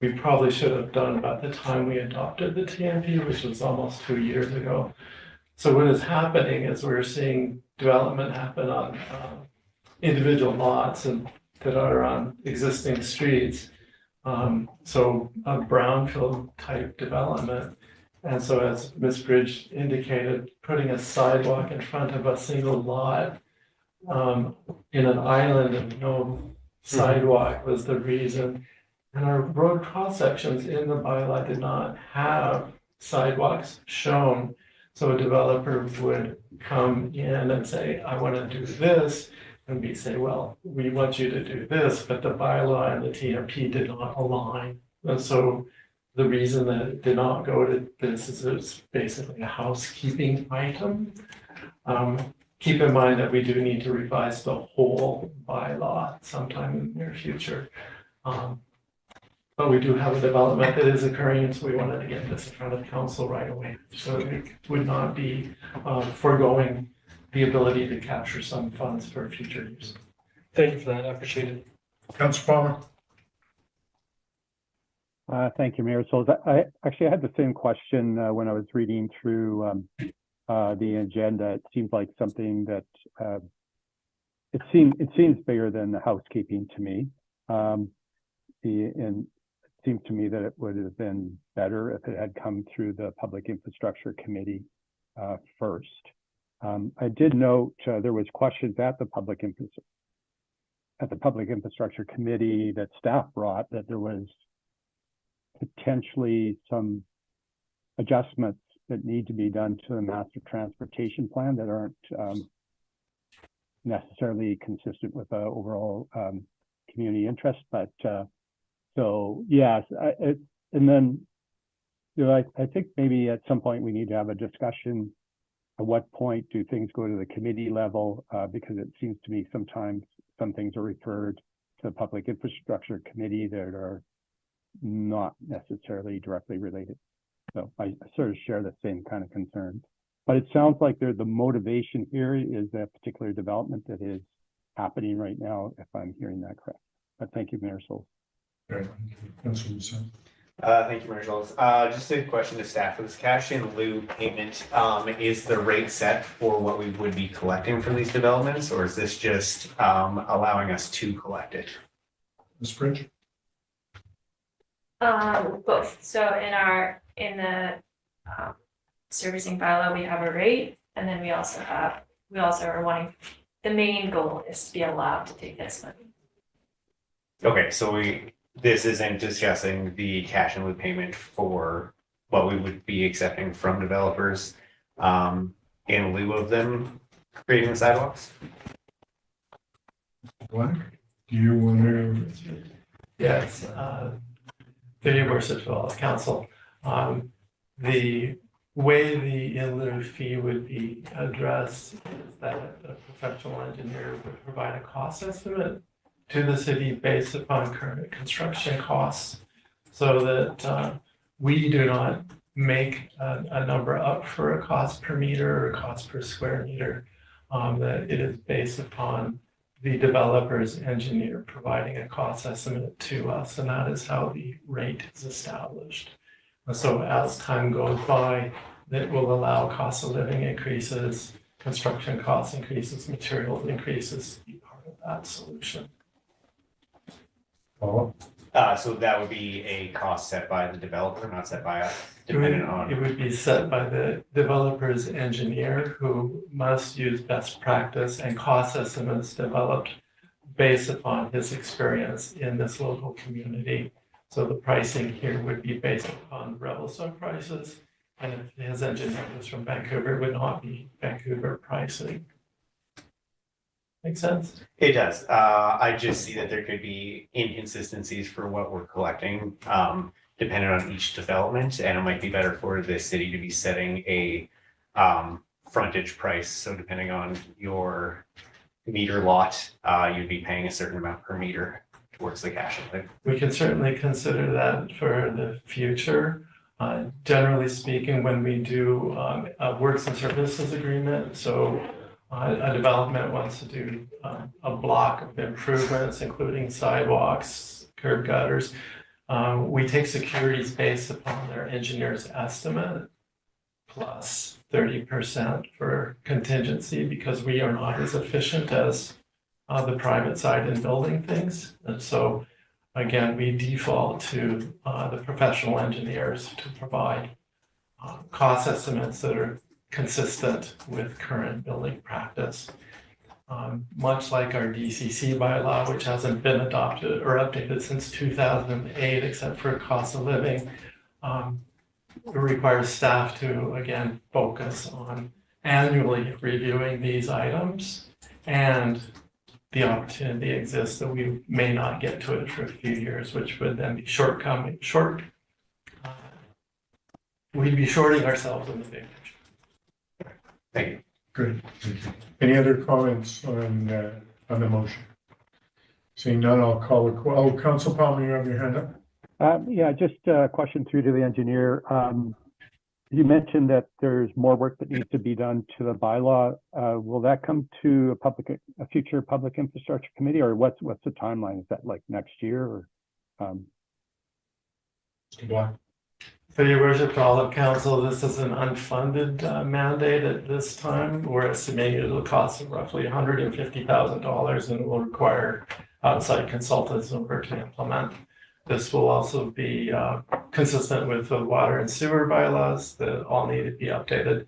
we probably should have done about the time we adopted the TMP, which was almost 2 years ago. So what is happening is we're seeing development happen on individual lots and that are on existing streets. So a brownfield type development. And so as Ms. Bridge indicated, putting a sidewalk in front of a single lot in an island and no sidewalk was the reason. And our road cross sections in the bylaw did not have sidewalks shown. So a developer would come in and say, I want to do this. And we say, well, we want you to do this, but the bylaw and the TMP did not align. And so the reason that it did not go to this is it's basically a housekeeping item. Keep in mind that we do need to revise the whole bylaw sometime in the near future. But we do have a development that is occurring, and so we wanted to get this in front of council right away. So it would not be foregoing the ability to capture some funds for future use. Thank you for that. I appreciate it. Councillor Palmer? Thank you, Mayor. So I actually had the same question when I was reading through the agenda. It seems like something that it seems bigger than the housekeeping to me. And it seems to me that it would have been better if it had come through the Public Infrastructure Committee first. I did note there was questions at the Public Infrastructure Committee that staff brought that there was potentially some adjustments that need to be done to the master transportation plan that aren't necessarily consistent with the overall community interest. But so yes, and then I think maybe at some point we need to have a discussion. At what point do things go to the committee level? Because it seems to me sometimes some things are referred to the Public Infrastructure Committee that are not necessarily directly related. So I sort of share the same kind of concerns. But it sounds like the motivation here is a particular development that is happening right now, if I'm hearing that correct. But thank you, Mayor Souls. Right. Councillor Lucien. Thank you, Mayor Schultz. Just a question to staff. For this cash in lieu payment, is the rate set for what we would be collecting from these developments, or is this just allowing us to collect it? Ms. Bridge? Both. So in the servicing bylaw, we have a rate, and then we also are wanting, the main goal is to be allowed to take this money. Okay, so this isn't discussing the cash in lieu payment for what we would be accepting from developers in lieu of them creating the sidewalks? Black, do you want to? Yes, Video Worshipful Council. The way the in lieu fee would be addressed is that a professional engineer would provide a cost estimate to the city based upon current construction costs, so that we do not make a number up for a cost per meter or a cost per square meter. That it is based upon the developer's engineer providing a cost estimate to us, and that is how the rate is established. And so as time goes by, that will allow cost of living increases, construction cost increases, materials increases to be part of that solution. So that would be a cost set by the developer, not set by us, depending on. It would be set by the developer's engineer, who must use best practice and cost estimates developed based upon his experience in this local community. So the pricing here would be based upon Revelstoke prices, and if his engineer was from Vancouver, it would not be Vancouver pricing. Make sense? It does. I just see that there could be inconsistencies for what we're collecting, depending on each development, and it might be better for the city to be setting a frontage price. So depending on your meter lot, you'd be paying a certain amount per meter towards the cash outlay. We can certainly consider that for the future. Generally speaking, when we do a works and services agreement, so a development wants to do a block of improvements, including sidewalks, curb gutters. We take securities based upon their engineer's estimate plus 30% for contingency because we are not as efficient as the private side in building things. And so, again, we default to the professional engineers to provide cost estimates that are consistent with current building practice. Much like our DCC bylaw, which hasn't been adopted or updated since 2008, except for cost of living, it requires staff to, again, focus on annually reviewing these itims, and the opportunity exists that we may not get to it for a few years, which would then be we'd be shorting ourselves in the big picture. Thank you. Good. Thank you. Any other comments on the motion? Seeing none, I'll call it. Council Palmer, you have your hand up? Yeah, just a question through to the engineer. You mentioned that there's more work that needs to be done to the bylaw. Will that come to a future public infrastructure committee, or what's the timeline? Is that like next year, or? Mr. Black? For your worship, to all of council, this is an unfunded mandate at this time. We're estimating it'll cost roughly $150,000 and it will require outside consultants in order to implement. This will also be consistent with the water and sewer bylaws that all need to be updated.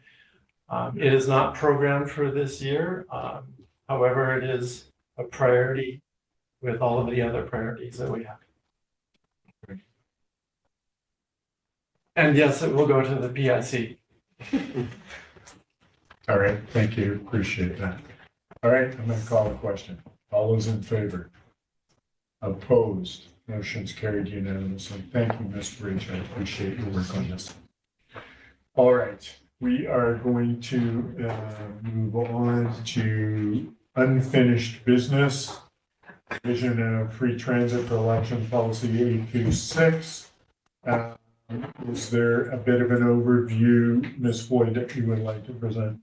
It is not programmed for this year. However, it is a priority with all of the other priorities that we have. And yes, it will go to the PIC. All right, thank you. Appreciate that. All right, I'm going to call the question. All those in favor? Opposed? Motion's carried unanimously. Thank you, Ms. Bridge. I appreciate your work on this. All right, we are going to move on to unfinished business. Vision of free transit for election policy 826. Is there a bit of an overview, Ms. Floyd, that you would like to present?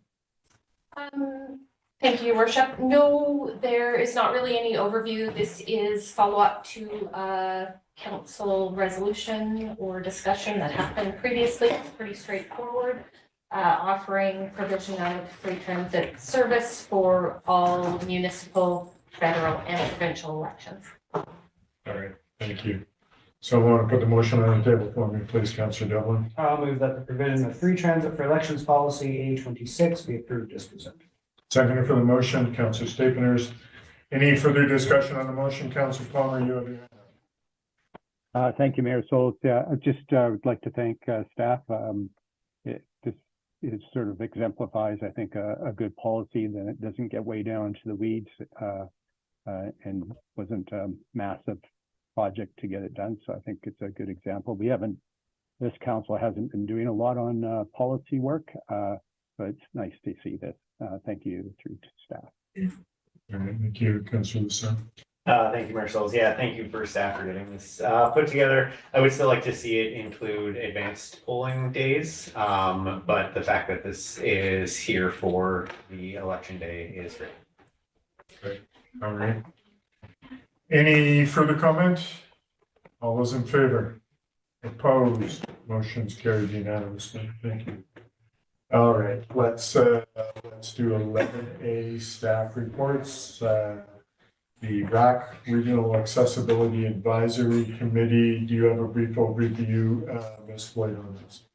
Thank you, Your Worship. No, there is not really any overview. This is follow-up to a council resolution or discussion that happened previously. It's pretty straightforward, offering provision of free transit service for all municipal, federal, and provincial elections. All right, thank you. So I want to put the motion on the table for me, please, Councillor Devlin. I'll move that the provision of free transit for elections policy A26 be approved as presented. Second for the motion, Councillor Staples. Any further discussion on the motion? Councillor Palmer, you have your hand up. Thank you, Mayor Souls. I just would like to thank staff. It sort of exemplifies, I think, a good policy that it doesn't get way down into the weeds and wasn't a massive project to get it done. So I think it's a good example. This council hasn't been doing a lot on policy work, but it's nice to see this. Thank you through to staff. All right, thank you, Councillor Lasson. Thank you, Mayor Souls. Yeah, thank you for staff for getting this put together. I would still like to see it include advanced polling days, but the fact that this is here for the election day is great. Great. All right. Any further comment? All those in favor? Opposed? Motion's carried unanimously. Thank you. All right, let's do 11A staff reports. The RAC Regional Accessibility Advisory Committee. Do you have a brief overview, Ms. Floyd, on this?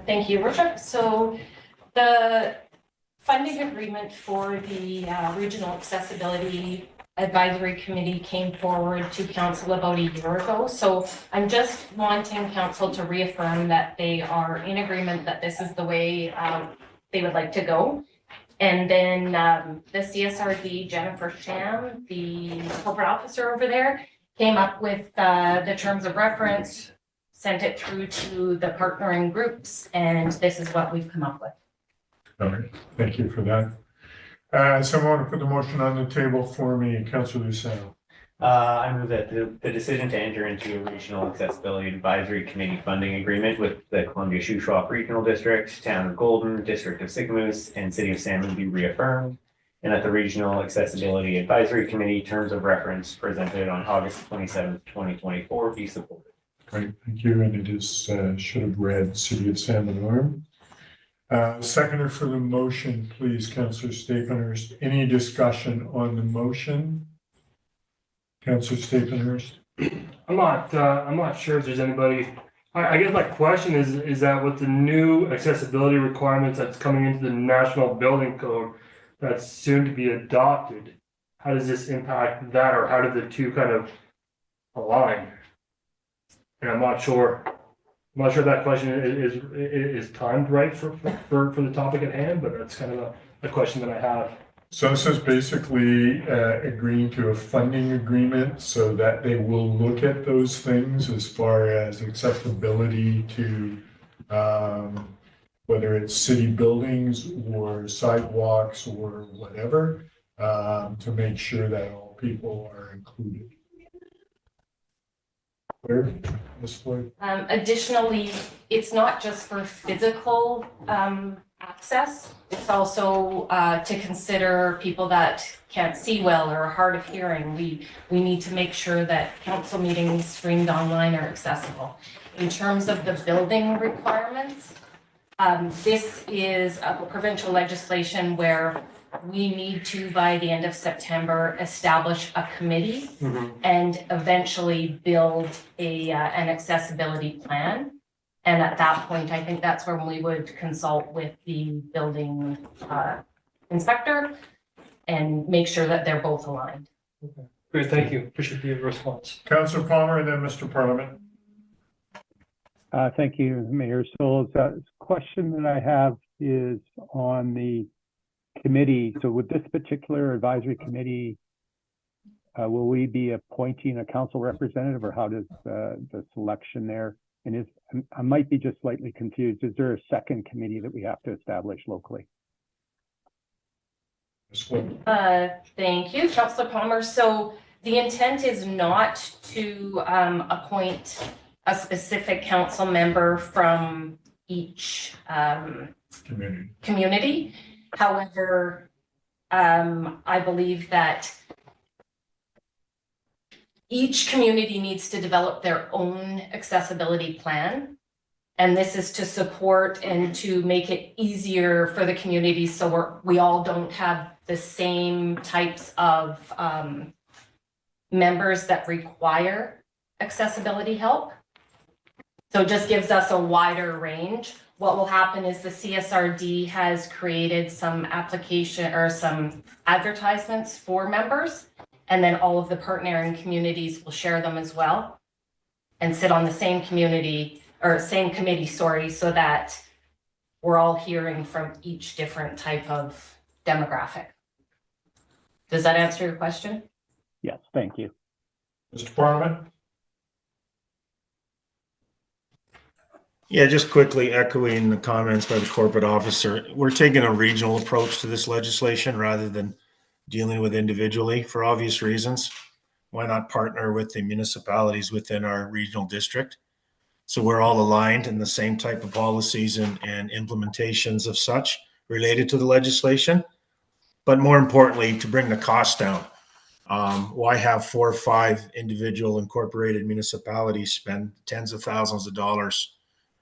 Thank you, Worship. So the funding agreement for the Regional Accessibility Advisory Committee came forward to council about a year ago. So I'm just wanting council to reaffirm that they are in agreement that this is the way they would like to go. And then the CSRD, Jennifer Sham, the corporate officer over there, came up with the terms of reference, sent it through to the partnering groups, and this is what we've come up with. All right, thank you for that. Someone want to put the motion on the table for me, Councillor Lucero. I move that the decision to enter into a regional accessibility advisory committee funding agreement with the Columbia Shuswap Regional District, Town of Golden, District of Sicamous, and City of Salmon be reaffirmed, and that the Regional Accessibility Advisory Committee terms of reference presented on August 27th, 2024 be supported. Great, thank you, and it is, should have read City of Salmon Arm. Seconder for the motion, please, Councillor Staphenhurst. Any discussion on the motion? Councillor Staphenhurst? I'm not sure if there's anybody, I guess my question is that with the new accessibility requirements that's coming into the National Building Code that's soon to be adopted, how does this impact that, or how do the two kind of align? And I'm not sure that question is timed right for the topic at hand, but that's kind of a question that I have. So this is basically agreeing to a funding agreement so that they will look at those things as far as accessibility to whether it's city buildings or sidewalks or whatever, to make sure that all people are included. Where, Ms. Floyd? Additionally, it's not just for physical access. It's also to consider people that can't see well or are hard of hearing. We need to make sure that council meetings streamed online are accessible. In terms of the building requirements, this is a provincial legislation where we need to, by the end of September, establish a committee and eventually build an accessibility plan. And at that point, I think that's when we would consult with the building inspector and make sure that they're both aligned. Okay. Great, thank you. Appreciate the response. Councillor Palmer and then Mr. Parliament. Thank you, Mayor Souls. Question that I have is on the committee. So with this particular advisory committee, will we be appointing a council representative, or how does the selection there? And I might be just slightly confused. Is there a second committee that we have to establish locally? Thank you, Councillor Palmer. So the intent is not to appoint a specific council member from each community. However, I believe that each community needs to develop their own accessibility plan. And this is to support and to make it easier for the community so we all don't have the same types of members that require accessibility help. So it just gives us a wider range. What will happen is the CSRD has created some application or some advertisements for members, and then all of the partnering communities will share them as well and sit on the same community or same committee, so that we're all hearing from each different type of demographic. Does that answer your question? Yes, thank you. Mr. Parliament? Yeah, just quickly echoing the comments by the corporate officer. We're taking a regional approach to this legislation rather than dealing with individually for obvious reasons. Why not partner with the municipalities within our regional district? So we're all aligned in the same type of policies and implementations of such related to the legislation. But more importantly, to bring the cost down. Why have 4 or 5 individual incorporated municipalities spend tens of thousands of dollars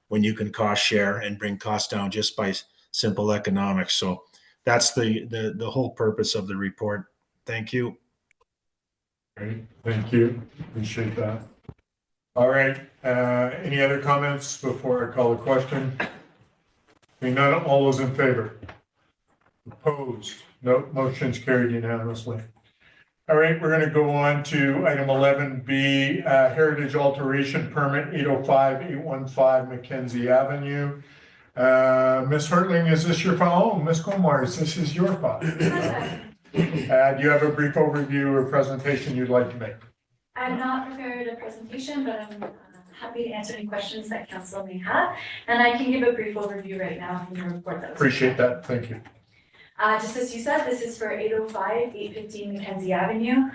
when you can cost share and bring costs down just by simple economics? So that's the whole purpose of the report. Thank you. Great, thank you. Appreciate that. All right, any other comments before I call the question? Being none, all those in favor? Opposed? No, motion's carried unanimously. All right, we're going to go on to item 11B, Heritage Alteration Permit 805-815 Mackenzie Avenue. Ms. Hartling, is this your file? Oh, Ms. Gomars, this is your file. Do you have a brief overview or presentation you'd like to make? I'm not prepared a presentation, but I'm happy to answer any questions that council may have. And I can give a brief overview right now from the report that was. Appreciate that. Thank you. Just as you said, this is for 805, 815 Mackenzie Avenue.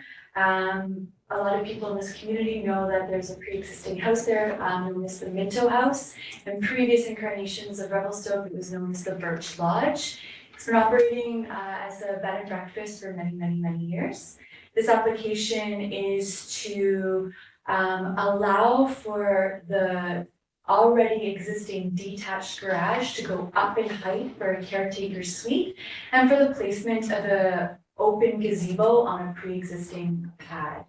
A lot of people in this community know that there's a pre-existing house there, known as the Minto House. In previous incarnations of Revelstoke, it was known as the Birch Lodge. It's been operating as a bed and breakfast for many, many, many years. This application is to allow for the already existing detached garage to go up in height for a caretaker suite and for the placement of a open gazebo on a pre-existing pad.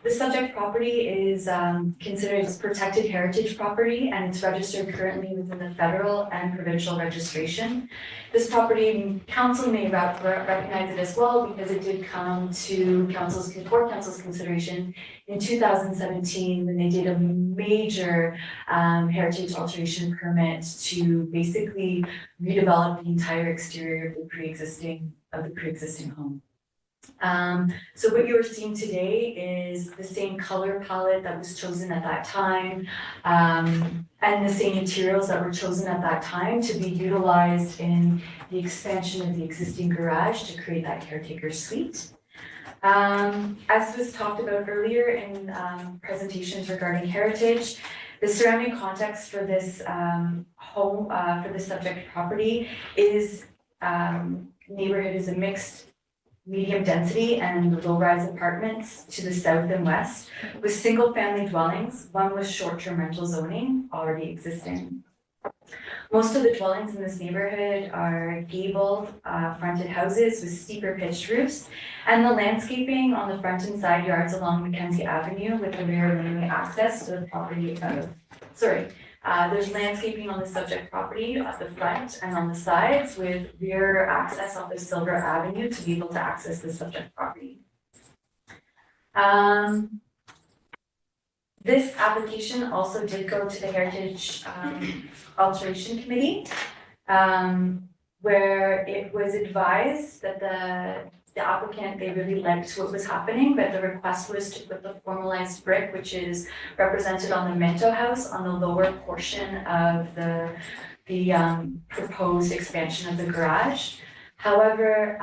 The subject property is considered as protected heritage property, and it's registered currently within the federal and provincial registration. This property, council may recognize it as well because it did come to council's consideration in 2017 when they did a major heritage alteration permit to basically redevelop the entire exterior of the pre-existing home. So what you're seeing today is the same color palette that was chosen at that time, and the same materials that were chosen at that time to be utilized in the expansion of the existing garage to create that caretaker suite. As was talked about earlier in presentations regarding heritage, the surrounding context for this home, for the subject property is neighborhood is a mixed medium density and low-rise apartments to the south and west with single-family dwellings, one with short-term rental zoning already existing. Most of the dwellings in this neighborhood are gabled, fronted houses with steeper pitched roofs, and the landscaping on the front and side yards along Mackenzie Avenue with the rear lane access to the property there's landscaping on the subject property at the front and on the sides with rear access off of Silver Avenue to be able to access the subject property. This application also did go to the Heritage Alteration Committee, where it was advised that the applicant, they really liked what was happening, but the request was to put the formalized brick, which is represented on the Minto House, on the lower portion of the proposed expansion of the garage. However,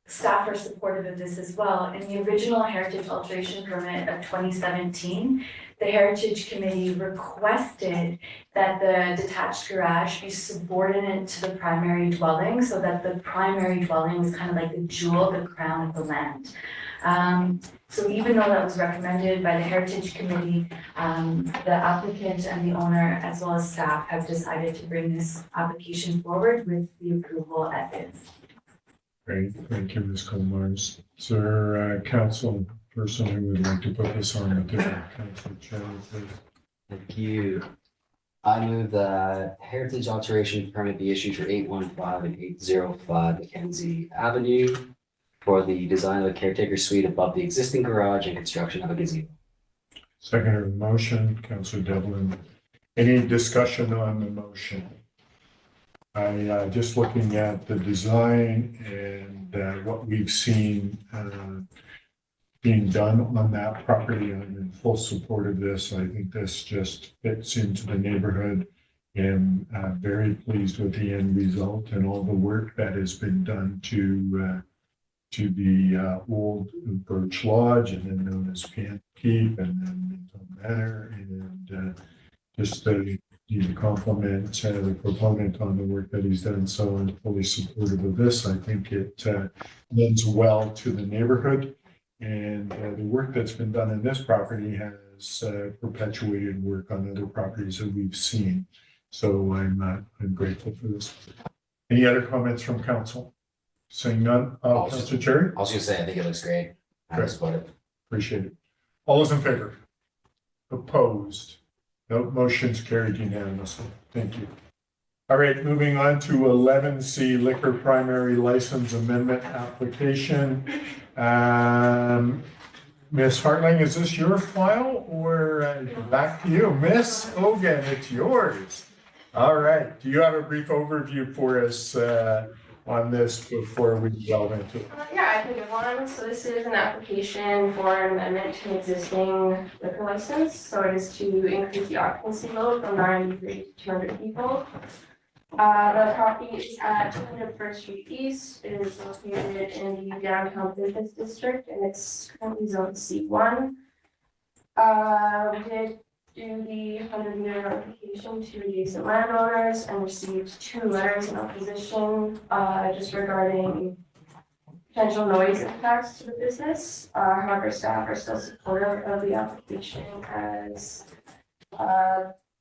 staff are supportive of this as well. In the original Heritage Alteration Permit of 2017, the Heritage Committee requested that the detached garage be subordinate to the primary dwelling so that the primary dwelling was kind of like the jewel, the crown of the land. So even though that was recommended by the Heritage Committee, the applicant and the owner, as well as staff, have decided to bring this application forward with the approval as is. Great, thank you, Ms. Colmars. Is there a council person who would like to put this on the table? Council Chair, please. Thank you. I move that heritage alteration permit be issued for 815 and 805 Mackenzie Avenue for the design of a caretaker suite above the existing garage and construction of a gazebo. Second motion, Councillor Devlin. Any discussion on the motion? I just looking at the design and what we've seen being done on that property, I'm in full support of this. I think this just fits into the neighborhood, and very pleased with the end result and all the work that has been done to the old Birch Lodge, and then known as Pan Keep, and then Minto Manor, and just the compliment the proponent on the work that he's done. So I'm fully supportive of this. I think it lends well to the neighborhood, and the work that's been done in this property has perpetuated work on other properties that we've seen. So I'm grateful for this. Any other comments from council? Saying none, Councilor Cherry? I was gonna say, I think it looks great. I support it. Appreciate it. All those in favor? Opposed? No, motion's carried unanimously. Thank you. All right, moving on to 11C liquor primary license amendment application. Ms. Hartling, is this your file or back to you? Ms. Hogan, it's yours. All right, do you have a brief overview for us on this before we delve into it? Yeah, I can give one. So this is an application for an amendment to an existing liquor license. So it is to increase the occupancy load from 93 to 200 people. The property is at 200 First Street East. It is located in the downtown business district and it's currently zoned C1. We did do the 100-meter notification to adjacent landowners and received 2 letters in opposition just regarding potential noise impacts to the business. However, staff are still supportive of the application as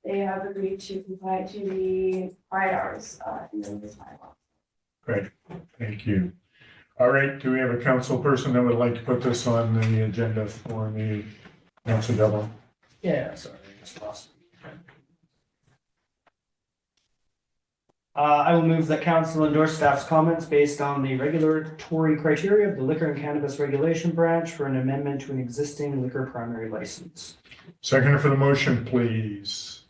they have agreed to comply to the quiet hours in the business bylaw. Great, thank you. All right, do we have a council person that would like to put this on the agenda for me? Councilor Devlin? Yeah, sorry, I just lost. I will move that council endorse staff's comments based on the regulatory criteria of the Liquor and Cannabis Regulation Branch for an amendment to an existing liquor primary license. Seconder for the motion, please.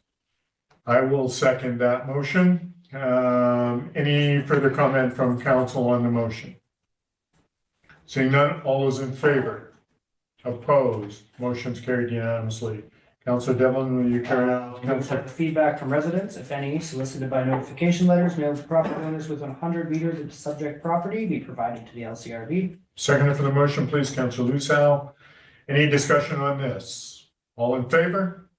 I will second that motion. Any further comment from council on the motion? Seeing none, all those in favor? Opposed? Motion's carried unanimously. Councilor Devlin, will you carry on? Council, the feedback from residents, if any, solicited by notification letters mailed to property owners within 100 meters of the subject property be provided to the LCRB. Seconder for the motion, please, Councilor Lusal. Any discussion on this? All in favor?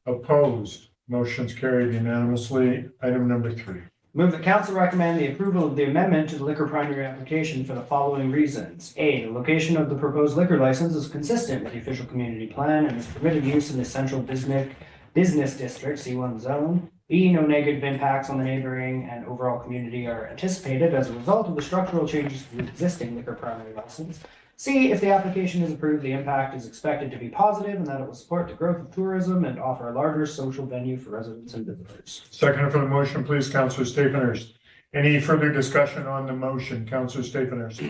Opposed? Motion's carried unanimously. Item number 3. Move that council recommend the approval of the amendment to the liquor primary application for the following reasons. A, the location of the proposed liquor license is consistent with the official community plan and is permitted use in the central business district C1 zone. B, no negative impacts on the neighboring and overall community are anticipated as a result of the structural changes to the existing liquor primary license. C, if the application is approved, the impact is expected to be positive and that it will support the growth of tourism and offer a larger social venue for residents and visitors. Seconder for the motion, please, Councilor Stephenhurst. Any further discussion on the motion? Councilor Stephenhurst.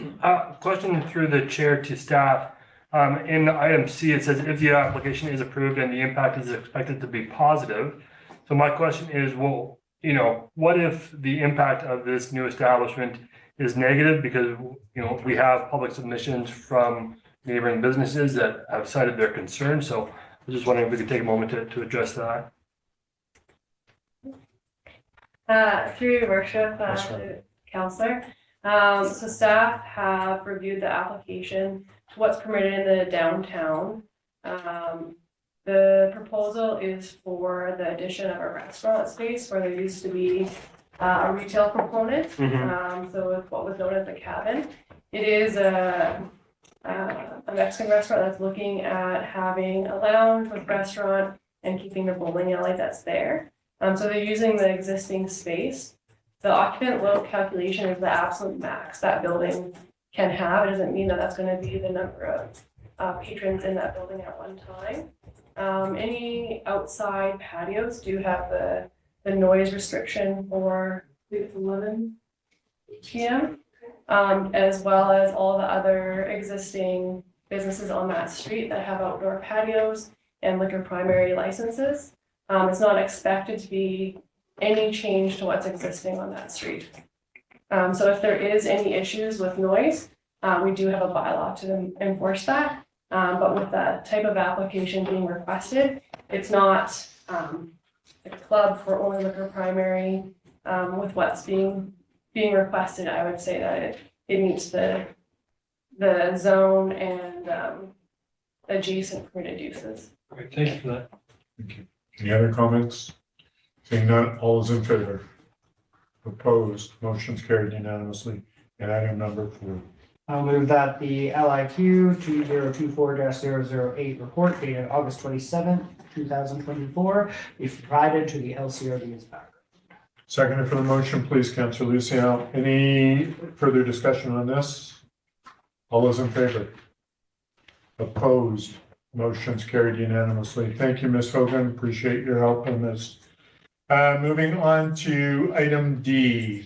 Question through the chair to staff. In item C, it says if the application is approved and the impact is expected to be positive. So my question is, well, what if the impact of this new establishment is negative because, we have public submissions from neighboring businesses that have cited their concerns. So I was just wondering if we could take a moment to address that. Through your worship, Councillor. So staff have reviewed the application to what's permitted in the downtown. The proposal is for the addition of a restaurant space where there used to be a retail component. So it's what was known as the cabin. It is a Mexican restaurant that's looking at having a lounge with restaurant and keeping the bowling alley that's there. So they're using the existing space. The occupant load calculation is the absolute max that building can have. It doesn't mean that that's going to be the number of patrons in that building at one time. Any outside patios do have the noise restriction for, I believe it's 11 p.m. As well as all the other existing businesses on that street that have outdoor patios and liquor primary licenses. It's not expected to be any change to what's existing on that street. So if there is any issues with noise, we do have a bylaw to enforce that. But with that type of application being requested, it's not a club for only liquor primary. With what's being requested, I would say that it meets the zone and adjacent permitted uses. Great, thank you for that. Thank you. Any other comments? Seeing none, all is in favor? Opposed? Motion's carried unanimously. And item number 4. I'll move that the LIQ 2024-008 report dated August 27th, 2024 be provided to the LCRB as backup. Seconder for the motion, please, Councilor Luciano. Any further discussion on this? All those in favor? Opposed? Motion's carried unanimously. Thank you, Ms. Hogan. Appreciate your help on this. Moving on to item D,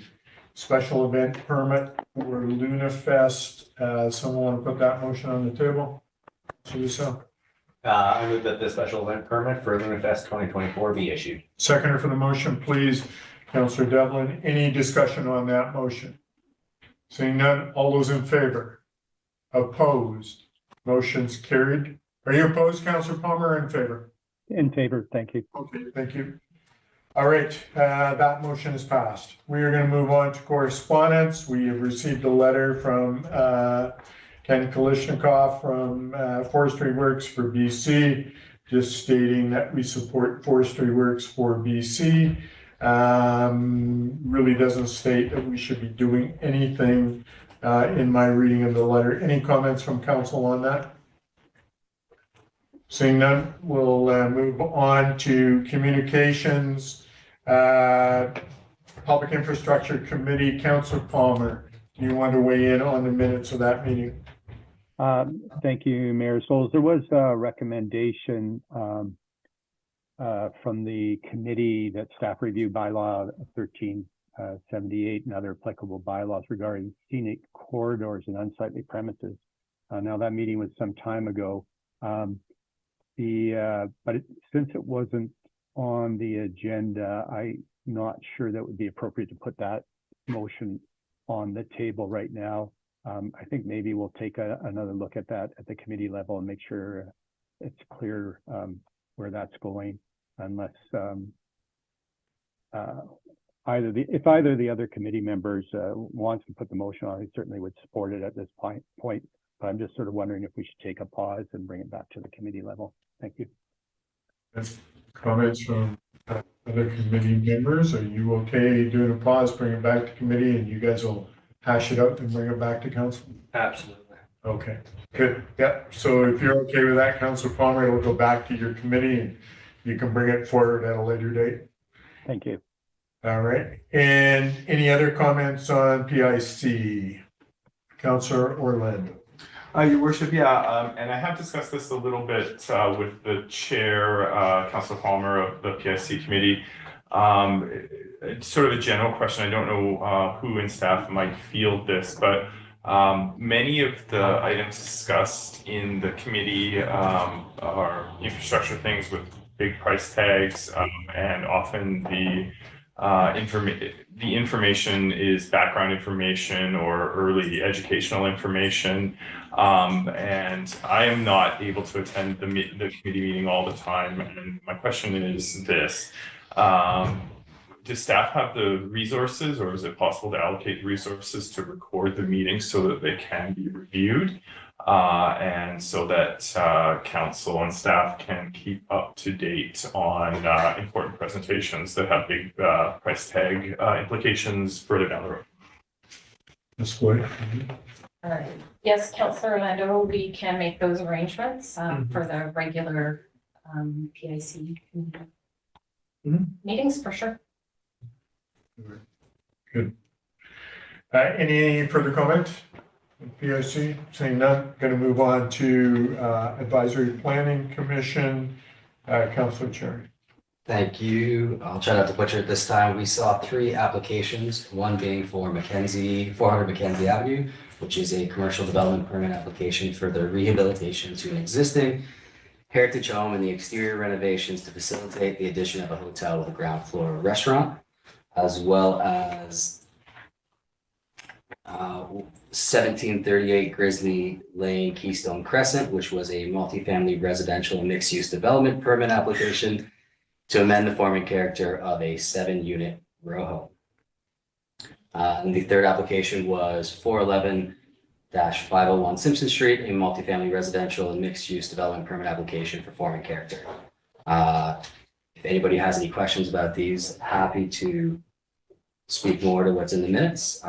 special event permit for Luna Fest. Someone want to put that motion on the table? So, I move that the special event permit for LunaFest 2024 be issued. Seconder for the motion, please. Councillor Devlin, any discussion on that motion? Seeing none, all those in favor? Opposed? Motion's carried. Are you opposed, Councillor Palmer, or in favor? In favor, thank you. Okay, thank you. All right, that motion is passed. We are going to move on to correspondence. We have received a letter from Ken Kalishnikov from Forestry Works for BC, just stating that we support Forestry Works for BC. Really doesn't state that we should be doing anything in my reading of the letter. Any comments from council on that? Seeing none, we'll move on to communications. Public Infrastructure Committee, Councillor Palmer, do you want to weigh in on the minutes of that meeting? Thank you, Mayor Souls. There was a recommendation from the committee that staff review bylaw 1378 and other applicable bylaws regarding scenic corridors and unsightly premises. Now that meeting was some time ago. Since it wasn't on the agenda, I'm not sure that would be appropriate to put that motion on the table right now. I think maybe we'll take another look at that at the committee level and make sure it's clear where that's going, unless if either of the other committee members wants to put the motion on, he certainly would support it at this point. But I'm just sort of wondering if we should take a pause and bring it back to the committee level. Thank you. Comments from other committee members? Are you okay doing a pause, bring it back to committee, and you guys will hash it out and bring it back to council? Absolutely. Okay, good. Yeah. So if you're okay with that, Councillor Palmer, it'll go back to your committee and you can bring it forward at a later date. Thank you. All right. And any other comments on PIC? Councillor Orlando. Your worship, yeah, and I have discussed this a little bit with the chair, Councillor Palmer of the PIC committee. Sort of a general question. I don't know who in staff might field this, but many of the items discussed in the committee are infrastructure things with big price tags, and often the information is background information or early educational information. And I am not able to attend the committee meeting all the time. And my question is this: does staff have the resources, or is it possible to allocate resources to record the meeting so that they can be reviewed, and so that council and staff can keep up to date on important presentations that have big price tag implications further down the road? Ms. Floyd. Yes, Councillor Orlando, we can make those arrangements for the regular PIC meetings for sure. Good. Any further comment? PIC, saying none, going to move on to Advisory Planning Commission. Councillor Cherry. Thank you. I'll try not to butcher it this time. We saw 3 applications, one being for 400 Mackenzie Avenue, which is a commercial development permit application for the rehabilitation to an existing heritage home and the exterior renovations to facilitate the addition of a hotel with a ground floor restaurant, as well as 1738 Grizzly Lane Keystone Crescent, which was a multifamily residential mixed-use development permit application to amend the form and character of a 7-unit row home. And the third application was 411-501 Simpson Street, a multifamily residential and mixed-use development permit application for form and character. If anybody has any questions about these, happy to speak more to what's in the minutes.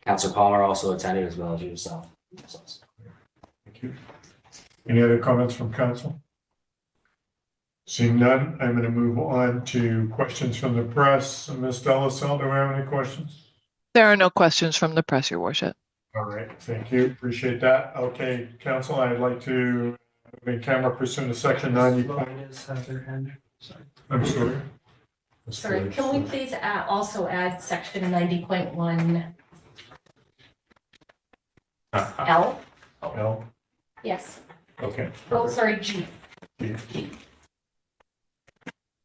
Councillor Palmer also attended, as well as yourself. Thank you. Any other comments from council? Seeing none, I'm going to move on to questions from the press. Ms. Delassalle, do we have any questions? There are no questions from the press, Your Worship. All right, thank you. Appreciate that. Okay, council, I'd like to make camera pursuant to section 90. I'm sorry. Sorry, can we please also add section 90.1 L? L. Yes. Okay. Oh, sorry, G.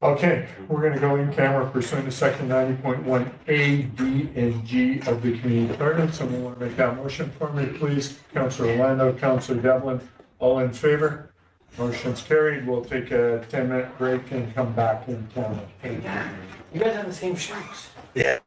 Okay, we're gonna go in camera pursuant to section 90.1 A, B, and G of the community charter. Someone want to make that motion for me, please? Councillor Orlando, Councillor Devlin, all in favor? Motion's carried. We'll take a 10-minute break and come back in camera. You guys have the same shoes. Yeah.